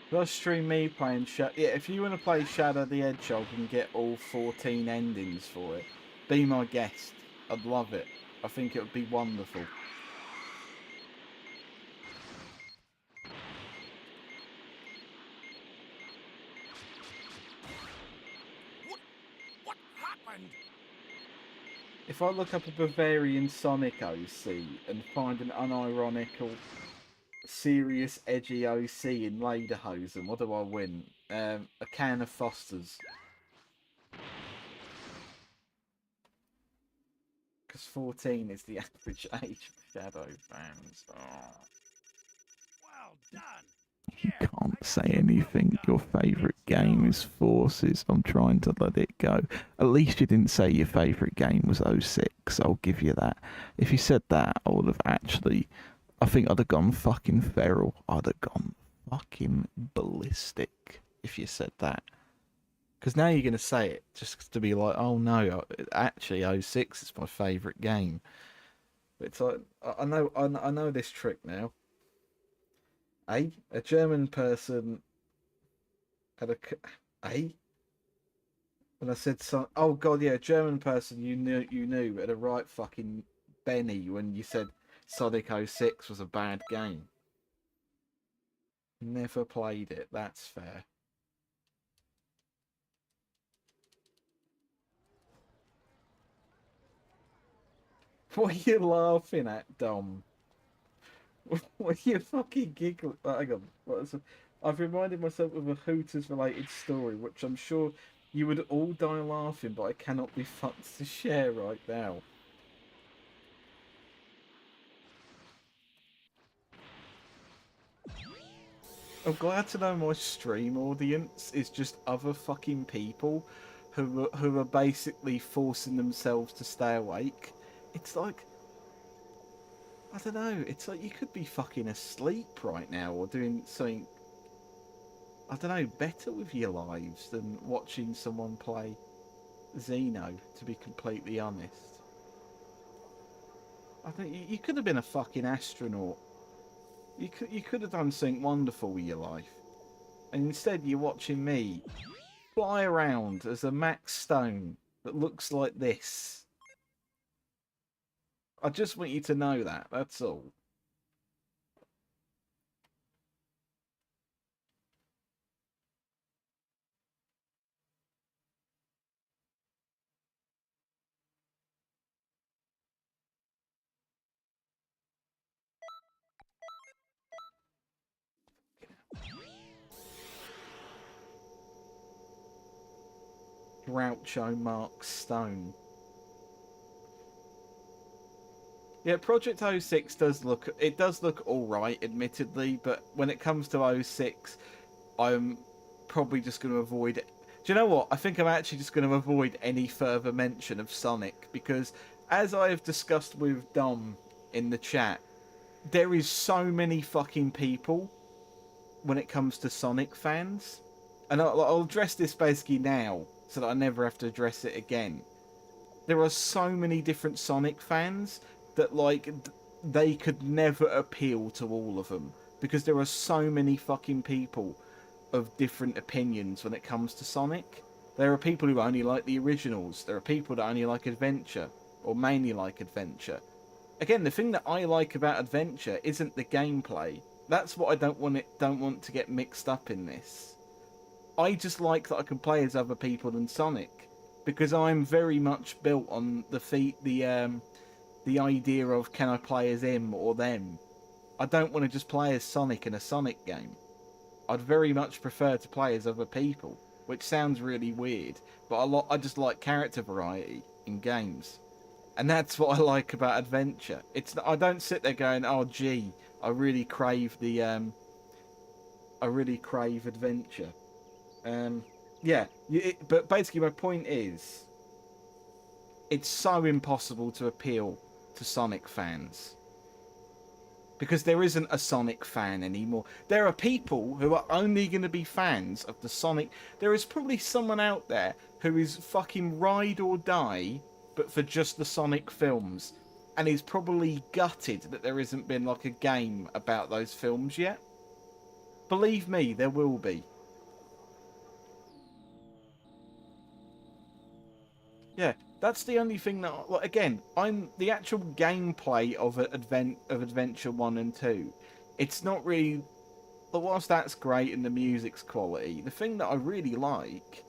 Will I stream me playing Shadow? Yeah, if you want to play Shadow the Hedgehog and get all 14 endings for it, be my guest. I'd love it. I think it would be wonderful. What happened? If I look up a Bavarian Sonic OC and find an unironical, serious, edgy OC in Lederhosen, what do I win? A can of Foster's. Because 14 is the average age of Shadow fans. Oh. Well done. You can't say anything. Your favourite game is Forces. I'm trying to let it go. At least you didn't say your favourite game was 06. I'll give you that. If you said that, I would have actually... I think I'd have gone fucking feral. I'd have gone fucking ballistic if you said that. Because now you're going to say it just to be like, oh no, actually 06 is my favourite game. But it's like, I know this trick now. A German person had when I said so, oh god, yeah, a German person you knew had a right fucking Benny when you said Sonic 06 was a bad game. Never played it, that's fair. What are you laughing at, Dom? What are you fucking giggling? Hang on. I've reminded myself of a Hooters related story, which I'm sure you would all die laughing, but I cannot be fucked to share right now. I'm glad to know my stream audience is just other fucking people who are basically forcing themselves to stay awake. It's like, I don't know, it's like you could be fucking asleep right now or doing something, I don't know, better with your lives than watching someone play Xeno, to be completely honest. I think you could have been a fucking astronaut. You could have done something wonderful with your life. And instead you're watching me fly around as a Max Stone that looks like this. I just want you to know that, that's all. Groucho Marx Stone. Yeah, Project 06 does look all right, admittedly, but when it comes to 06, I'm probably just going to avoid it. Do you know what? I think I'm actually just going to avoid any further mention of Sonic because, as I have discussed with Dom in the chat, there is so many fucking people when it comes to Sonic fans, and I'll address this basically now so that I never have to address it again. There are so many different Sonic fans that they could never appeal to all of them because there are so many fucking people of different opinions when it comes to Sonic. There are people who only like the originals. There are people that only like Adventure or mainly like Adventure. Again, the thing that I like about Adventure isn't the gameplay. That's what I don't want to get mixed up in this. I just like that I can play as other people than Sonic because I'm very much built on the idea of can I play as him or them. I don't want to just play as Sonic in a Sonic game. I'd very much prefer to play as other people, which sounds really weird, but I just like character variety in games. And that's what I like about Adventure. I don't sit there going, "Oh gee, I really crave Adventure." But basically my point is, it's so impossible to appeal to Sonic fans. Because there isn't a Sonic fan anymore. There are people who are only going to be fans of the Sonic. There is probably someone out there who is fucking ride or die, but for just the Sonic films. And he's probably gutted that there hasn't been like a game about those films yet. Believe me, there will be. Yeah, that's the only thing that, again, I'm the actual gameplay of Adventure 1 and 2. It's not really, whilst that's great and the music's quality, the thing that I really like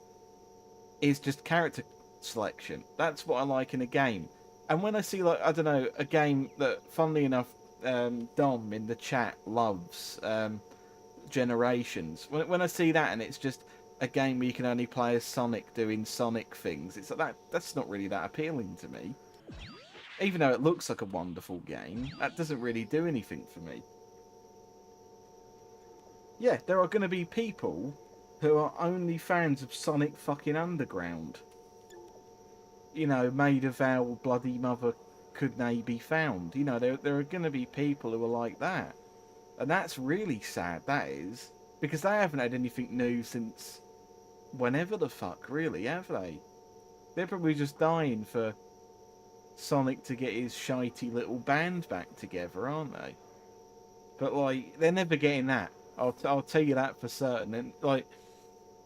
is just character selection. That's what I like in a game. And when I see, I don't know, a game that, funnily enough, Dom in the chat loves, Generations. When I see that and it's just a game where you can only play as Sonic doing Sonic things, it's like that's not really that appealing to me. Even though it looks like a wonderful game, that doesn't really do anything for me. Yeah, there are going to be people who are only fans of Sonic fucking Underground. You know, Maid of Our Bloody Mother Could Nay Be Found. You know, there are going to be people who are like that. And that's really sad, that is. Because they haven't had anything new since whenever the fuck, really, have they? They're probably just dying for Sonic to get his shitey little band back together, aren't they? But, they're never getting that. I'll tell you that for certain. And,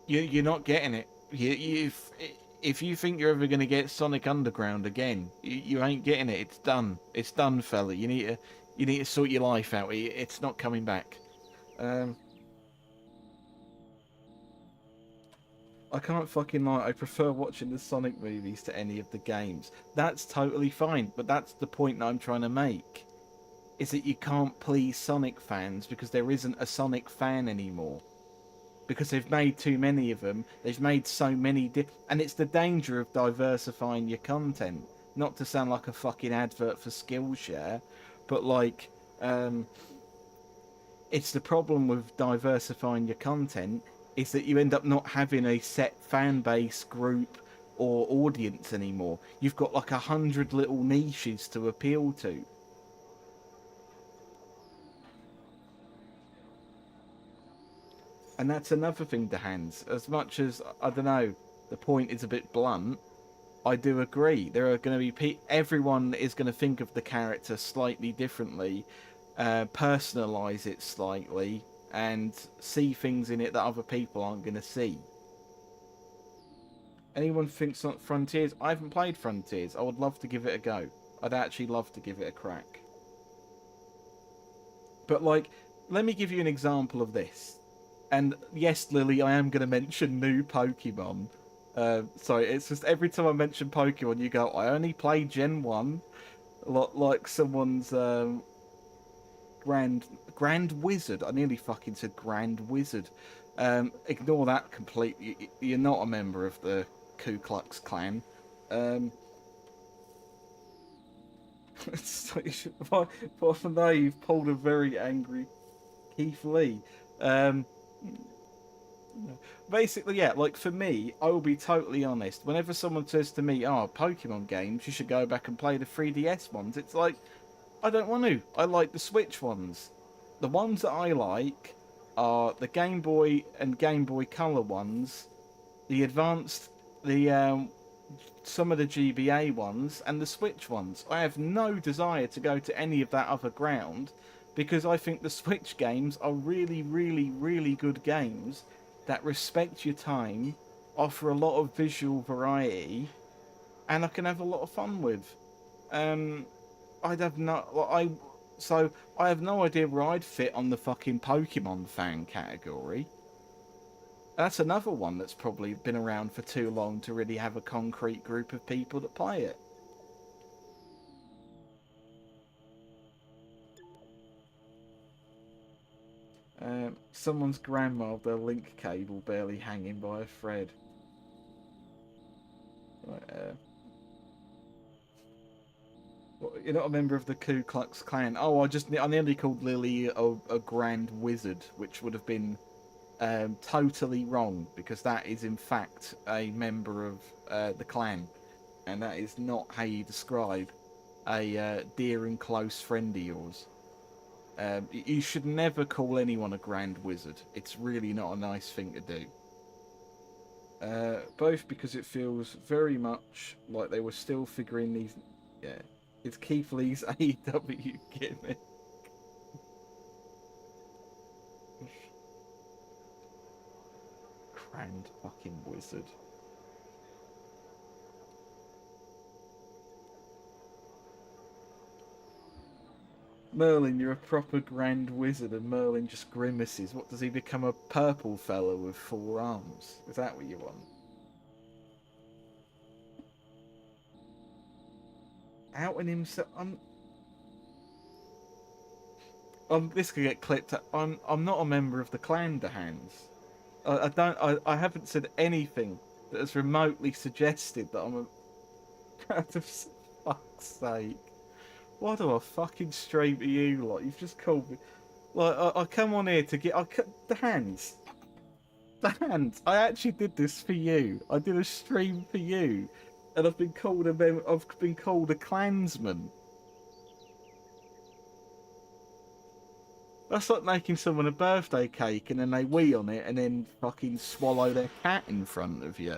you're not getting it. If you think you're ever going to get Sonic Underground again, you ain't getting it. It's done. It's done, fella. You need to sort your life out. It's not coming back. I can't fucking lie. I prefer watching the Sonic movies to any of the games. That's totally fine, but that's the point that I'm trying to make. Is that you can't please Sonic fans because there isn't a Sonic fan anymore. Because they've made too many of them. They've made so many and it's the danger of diversifying your content. Not to sound like a fucking advert for Skillshare, but it's the problem with diversifying your content is that you end up not having a set fan base, group, or audience anymore. You've got 100 little niches to appeal to. And that's another thing to Hans. As much as, I don't know, the point is a bit blunt, I do agree. There are going to be everyone is going to think of the character slightly differently, personalise it slightly, and see things in it that other people aren't going to see. Anyone thinks not Frontiers? I haven't played Frontiers. I would love to give it a go. I'd actually love to give it a crack. But let me give you an example of this. And yes, Lily, I am going to mention new Pokemon. Sorry, it's just every time I mention Pokemon, you go, I only played Gen 1. Like someone's Grand Wizard. I nearly fucking said Grand Wizard. Ignore that completely. You're not a member of the Ku Klux Klan. It's like, for now, you've pulled a very angry Keith Lee. Um, Basically, yeah, like for me, I will be totally honest. Whenever someone says to me, oh, Pokemon games, you should go back and play the 3DS ones, it's like, I don't want to. I like the Switch ones. The ones that I like are the Game Boy and Game Boy Color ones, the advanced, the some of the GBA ones, and the Switch ones. I have no desire to go to any of that other ground because I think the Switch games are really, really, really good games that respect your time, offer a lot of visual variety, and I can have a lot of fun with. I'd have no, I have no idea where I'd fit on the fucking Pokemon fan category. That's another one that's probably been around for too long to really have a concrete group of people that play it. Someone's grandma with their link cable barely hanging by a thread. Right, you're not a member of the Ku Klux Klan. Oh, I nearly called Lily a grand wizard, which would have been totally wrong because that is in fact a member of the Klan, and that is not how you describe a dear and close friend of yours. You should never call anyone a grand wizard. It's really not a nice thing to do. Both because it feels very much like they were still figuring these. Yeah, it's Keith Lee's AEW gimmick. Grand fucking wizard. Merlin, you're a proper grand wizard, and Merlin just grimaces. What, does he become a purple fellow with 4 arms? Is that what you want? Outing himself. This could get clipped. I'm not a member of the Clan de Hands. I haven't said anything that has remotely suggested that I'm a. For fuck's sake. Why do I fucking stream to you? Like, you've just called me. Like, I come on here to get. The hands. The hands. I actually did this for you. I did a stream for you, and I've been called a clansman. That's like making someone a birthday cake and then they wee on it and then fucking swallow their cat in front of you.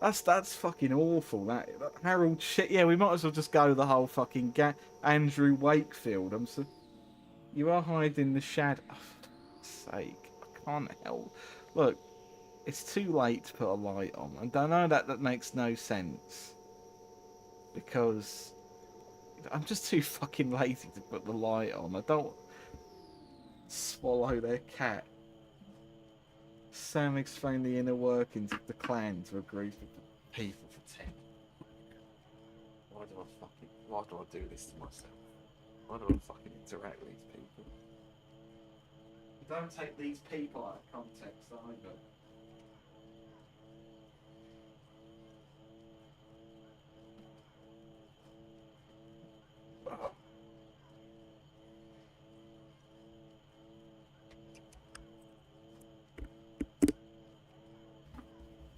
That's fucking awful. That Harold shit. Yeah, we might as well just go the whole fucking Andrew Wakefield. You are hiding the shadow. Oh, for fuck's sake, I can't help. Look, it's too late to put a light on. And I know that makes no sense because I'm just too fucking lazy to put the light on. I don't swallow their cat. Sam explained the inner workings of the clan to a group of people for 10. Why do I do this to myself? Why do I fucking interact with these people? You don't take these people out of context either.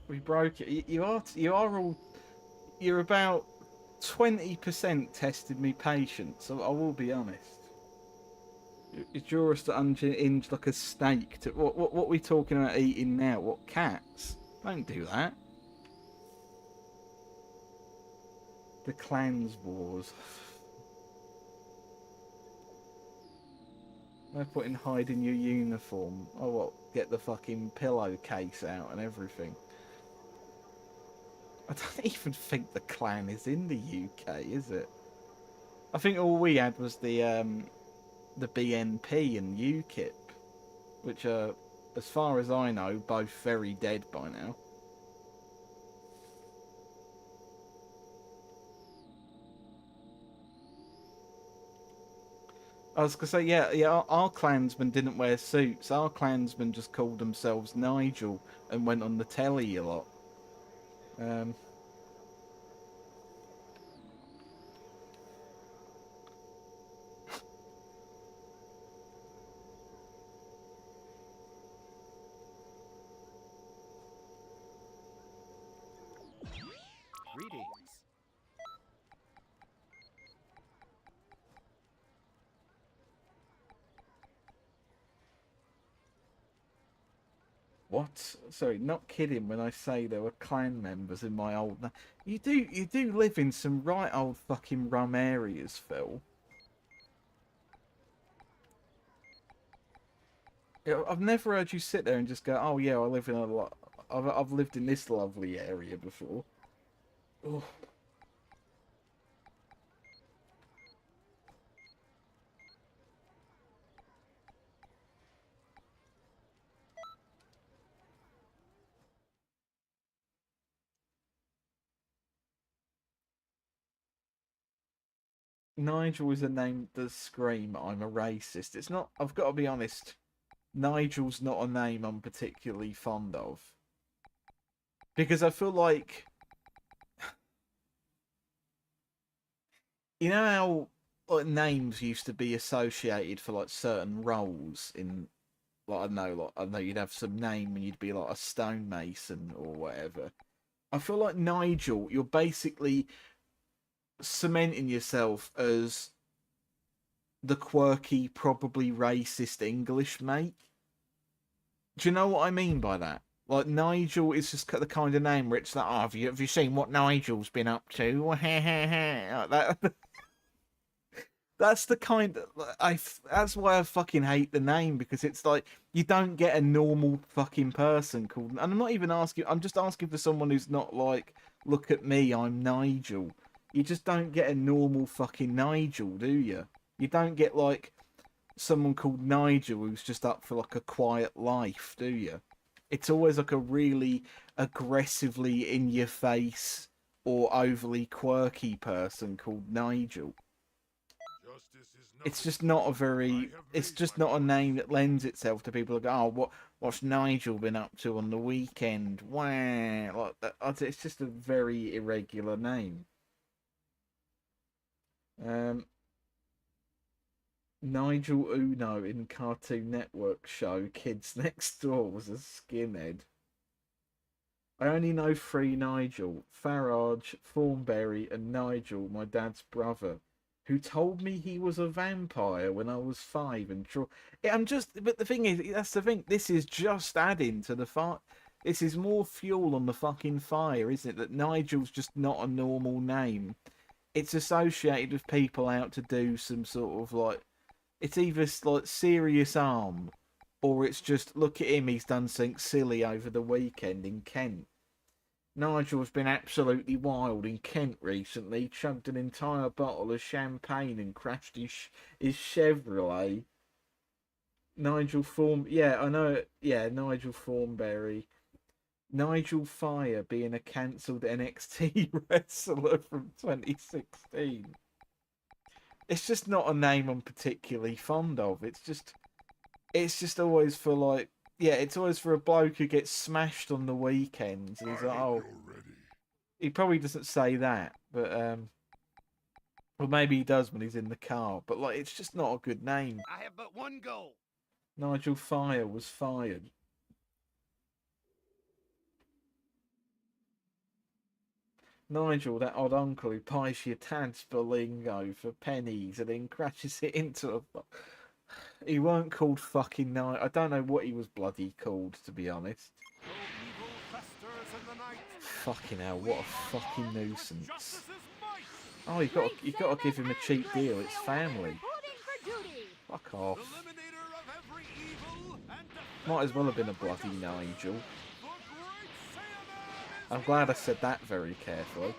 We broke it. You are all. You're about 20% tested me patience, so I will be honest. You draw us to unhinge like a snake. What are we talking about eating now? What, cats? Don't do that. The clans wars. No point in hiding your uniform. Oh, what? Get the fucking pillowcase out and everything. I don't even think the clan is in the UK, is it? I think all we had was the BNP and UKIP, which are, as far as I know, both very dead by now. I was gonna say, yeah. Our clansmen didn't wear suits. Our clansmen just called themselves Nigel and went on the telly a lot. What? Sorry, not kidding when I say there were clan members in my old... You do live in some right old fucking rum areas, Phil. Yeah, I've never heard you sit there and just go, "Oh yeah, I live in a lot. I've lived in this lovely area before." Oh. Nigel is a name that does scream I'm a racist. It's not. I've got to be honest. Nigel's not a name I'm particularly fond of because I feel like, you know how like names used to be associated for like certain roles in, like I know you'd have some name and you'd be like a stonemason or whatever. I feel like Nigel, you're basically cementing yourself as the quirky, probably racist English mate. Do you know what I mean by that? Like, Nigel is just the kind of name where it's like, oh, have you seen what Nigel's been up to? Like that. That's the kind of, that's why I fucking hate the name, because it's like you don't get a normal fucking person called, and I'm not even asking, I'm just asking for someone who's not like, look at me, I'm Nigel. You just don't get a normal fucking Nigel, do you? You don't get like someone called Nigel who's just up for like a quiet life, do you? It's always like a really aggressively in your face or overly quirky person called Nigel. It's just not a very, it's just not a name that lends itself to people who go, oh, what's Nigel been up to on the weekend? Wah, like that. It's just a very irregular name. Nigel Uno in Cartoon Network show Kids Next Door was a skinhead. I only know 3 Nigel, Farage, Thornberry and Nigel, my dad's brother, who told me he was a vampire when I was 5 and but the thing is, that's the thing, this is just adding to the fire. This is more fuel on the fucking fire, isn't it? That Nigel's just not a normal name. It's associated with people out to do some sort of like, it's either like serious harm, or it's just, look at him, he's done something silly over the weekend in Kent. Nigel's been absolutely wild in Kent recently, chugged an entire bottle of champagne and crashed his Chevrolet. Nigel Thornberry. Nigel Fire being a cancelled NXT wrestler from 2016. It's just not a name I'm particularly fond of. It's just always for like, yeah, it's always for a bloke who gets smashed on the weekends. And he's like, oh, he probably doesn't say that, but well, maybe he does when he's in the car. But like, it's just not a good name. I have but one goal. Nigel Fire was fired. Nigel, that odd uncle who buys your dad's Berlingo for pennies and then crashes it into a... He weren't called fucking Nigel. I don't know what he was bloody called, to be honest. Fucking hell, what a fucking nuisance. Oh, you got to give him a cheap deal. It's family. Fuck off. Might as well have been a bloody Nigel. I'm glad I said that very carefully.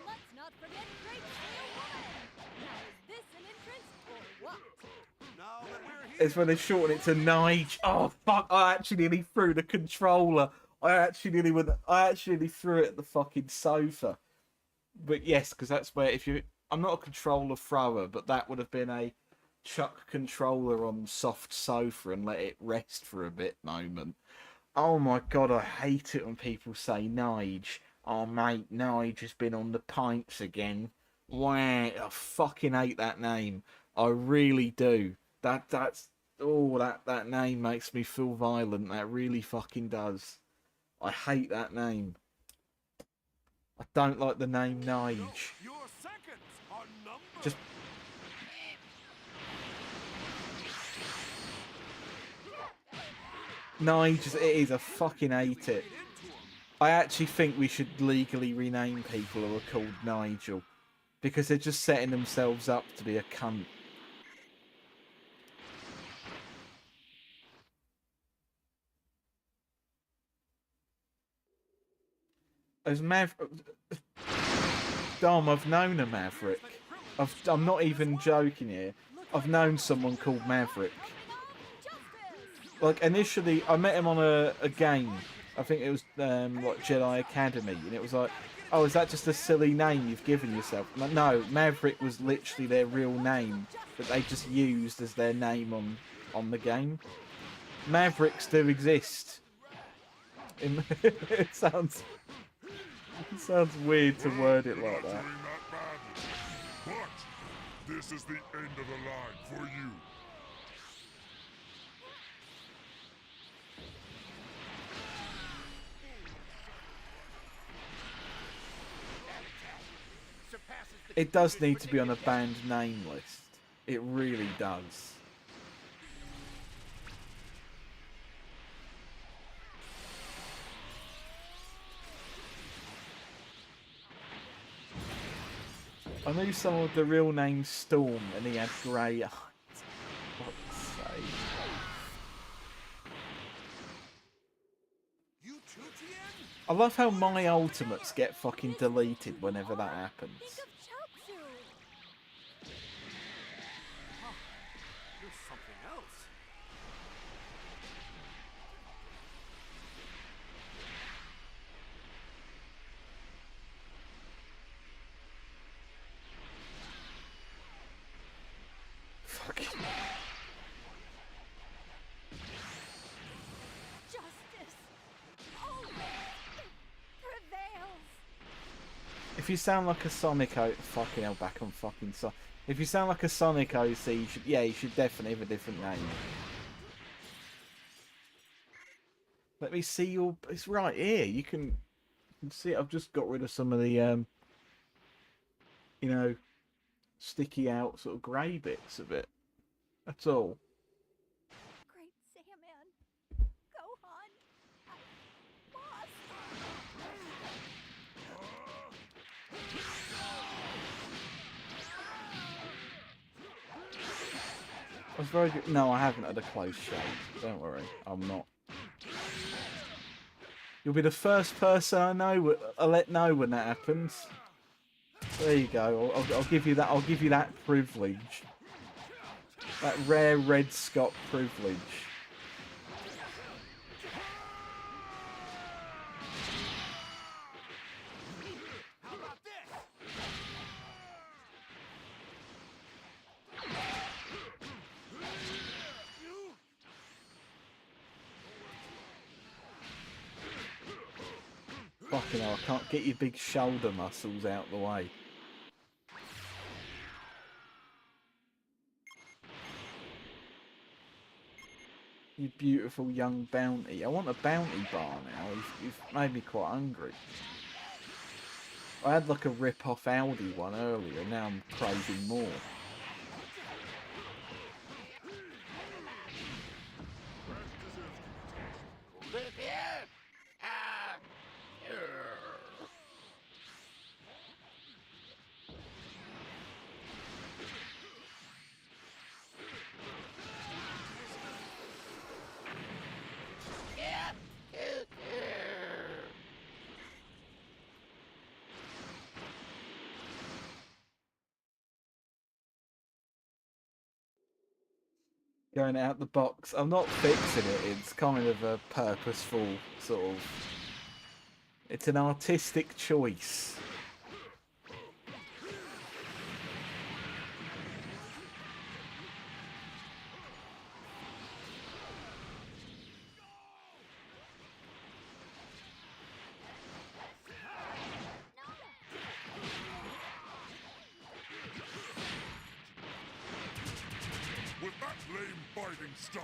It's when they shorten it to Nige. Oh fuck! I actually nearly threw the controller. I actually nearly threw it at the fucking sofa. But yes, because that's where I'm not a controller thrower, but that would have been a chuck controller on soft sofa and let it rest for a bit moment. Oh my god, I hate it when people say Nige. Oh mate, Nige has been on the pints again. Wow, I fucking hate that name. I really do. That name makes me feel violent. That really fucking does. I hate that name. I don't like the name Nige. Just Nige, it is. I fucking hate it. I actually think we should legally rename people who are called Nigel. Because they're just setting themselves up to be a cunt. As Dom, I've known a Maverick. I'm not even joking here. I've known someone called Maverick. Like, initially, I met him on a game. I think it was, like, Jedi Academy. And it was like, oh, is that just a silly name you've given yourself? I'm like, no, Maverick was literally their real name that they just used as their name on the game. Mavericks do exist. It sounds weird to word it like that. But this is the end of the line for you. It does need to be on a banned name list. It really does. I knew someone with the real name Storm and he had grey eyes. Fuck's sake. I love how my ultimates get fucking deleted whenever that happens. You're something else. Fucking... Justice always prevails. If you sound like a Sonic fucking hell, back on fucking Sonic. If you sound like a Sonic OC, you should definitely have a different name. Let me see your... It's right here. You can see it. I've just got rid of some of the, you know, sticky out sort of grey bits of it. That's all. Great Saiyaman, Gohan, I lost. I was very good. No, I haven't had a close shave. Don't worry, I'm not. You'll be the first person I'll let know when that happens. There you go. I'll give you that. I'll give you that privilege. That rare Red Scott privilege. How about this? Fucking hell, I can't get your big shoulder muscles out the way. You beautiful young bounty. I want a bounty bar now. You've made me quite hungry. I had like a rip-off Audi one earlier, now I'm craving more. Going out the box. I'm not fixing it, it's kind of a purposeful sort of... It's an artistic choice. With that lame fighting style,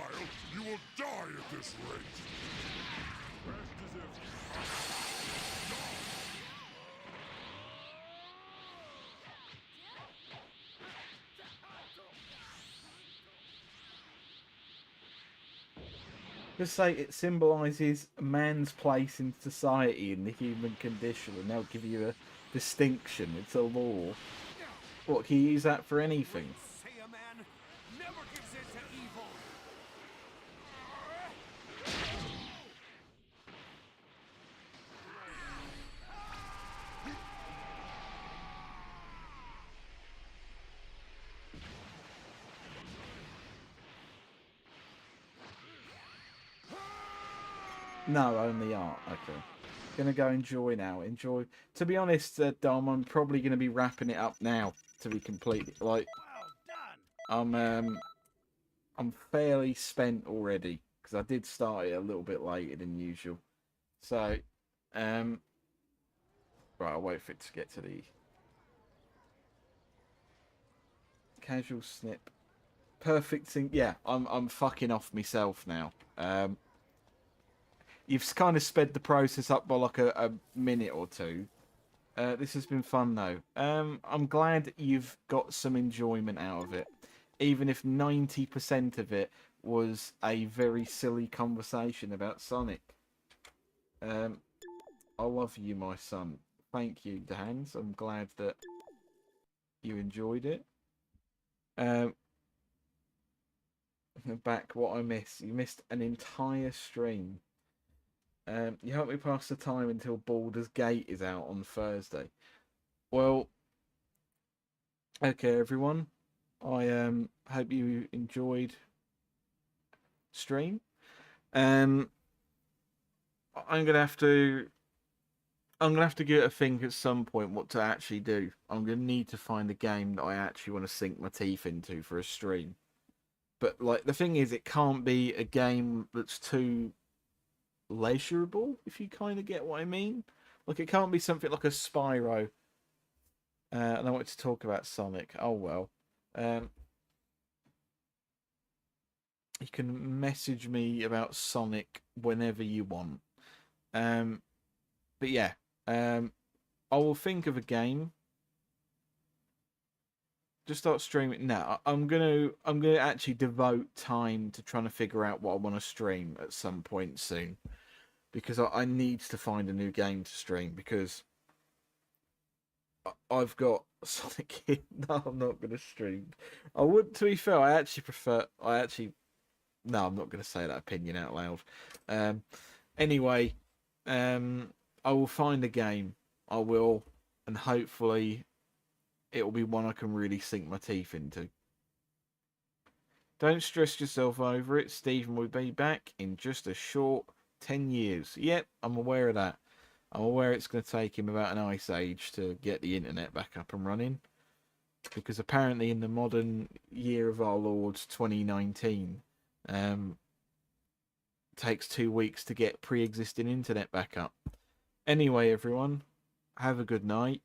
you will die at this rate. Rest as if... Just say it symbolises man's place in society and the human condition, and they'll give you a distinction. It's a law. What, can you use that for anything? Saiyaman never gives in to evil. No, only art. Okay. Gonna go enjoy now. Enjoy. To be honest, Dom, I'm probably gonna be wrapping it up now. To be completely like, Well done. I'm fairly spent already because I did start it a little bit later than usual. So, right, I'll wait for it to get to the casual snip. Perfect thing. Yeah, I'm fucking off myself now. You've kind of sped the process up by like a minute or two. This has been fun though. I'm glad you've got some enjoyment out of it, even if 90% of it was a very silly conversation about Sonic. I love you, my son. Thank you, Dans. I'm glad that you enjoyed it. Back what I missed. You missed an entire stream. You helped me pass the time until Baldur's Gate is out on Thursday. Well, okay, everyone. I hope you enjoyed stream. I'm gonna have to get a think at some point what to actually do. I'm gonna need to find a game that I actually want to sink my teeth into for a stream. But like the thing is, it can't be a game that's too leisurable, if you kind of get what I mean. Like it can't be something like a Spyro. And I want to talk about Sonic. Oh well. You can message me about Sonic whenever you want. But yeah, I will think of a game. Just start streaming. No, I'm gonna actually devote time to trying to figure out what I want to stream at some point soon, because I need to find a new game to stream because I've got Sonic here. No, I'm not gonna stream. I would, to be fair, no, I'm not gonna say that opinion out loud. Anyway, I will find a game. I will, and hopefully it will be one I can really sink my teeth into. Don't stress yourself over it. Stephen will be back in just a short 10 years. Yep, I'm aware of that. I'm aware it's going to take him about an ice age to get the internet back up and running. Because apparently in the modern year of our Lord 2019, takes 2 weeks to get pre-existing internet back up. Anyway, everyone, have a good night.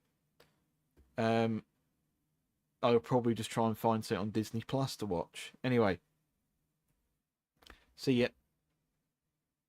I'll probably just try and find something on Disney Plus to watch. Anyway, see ya.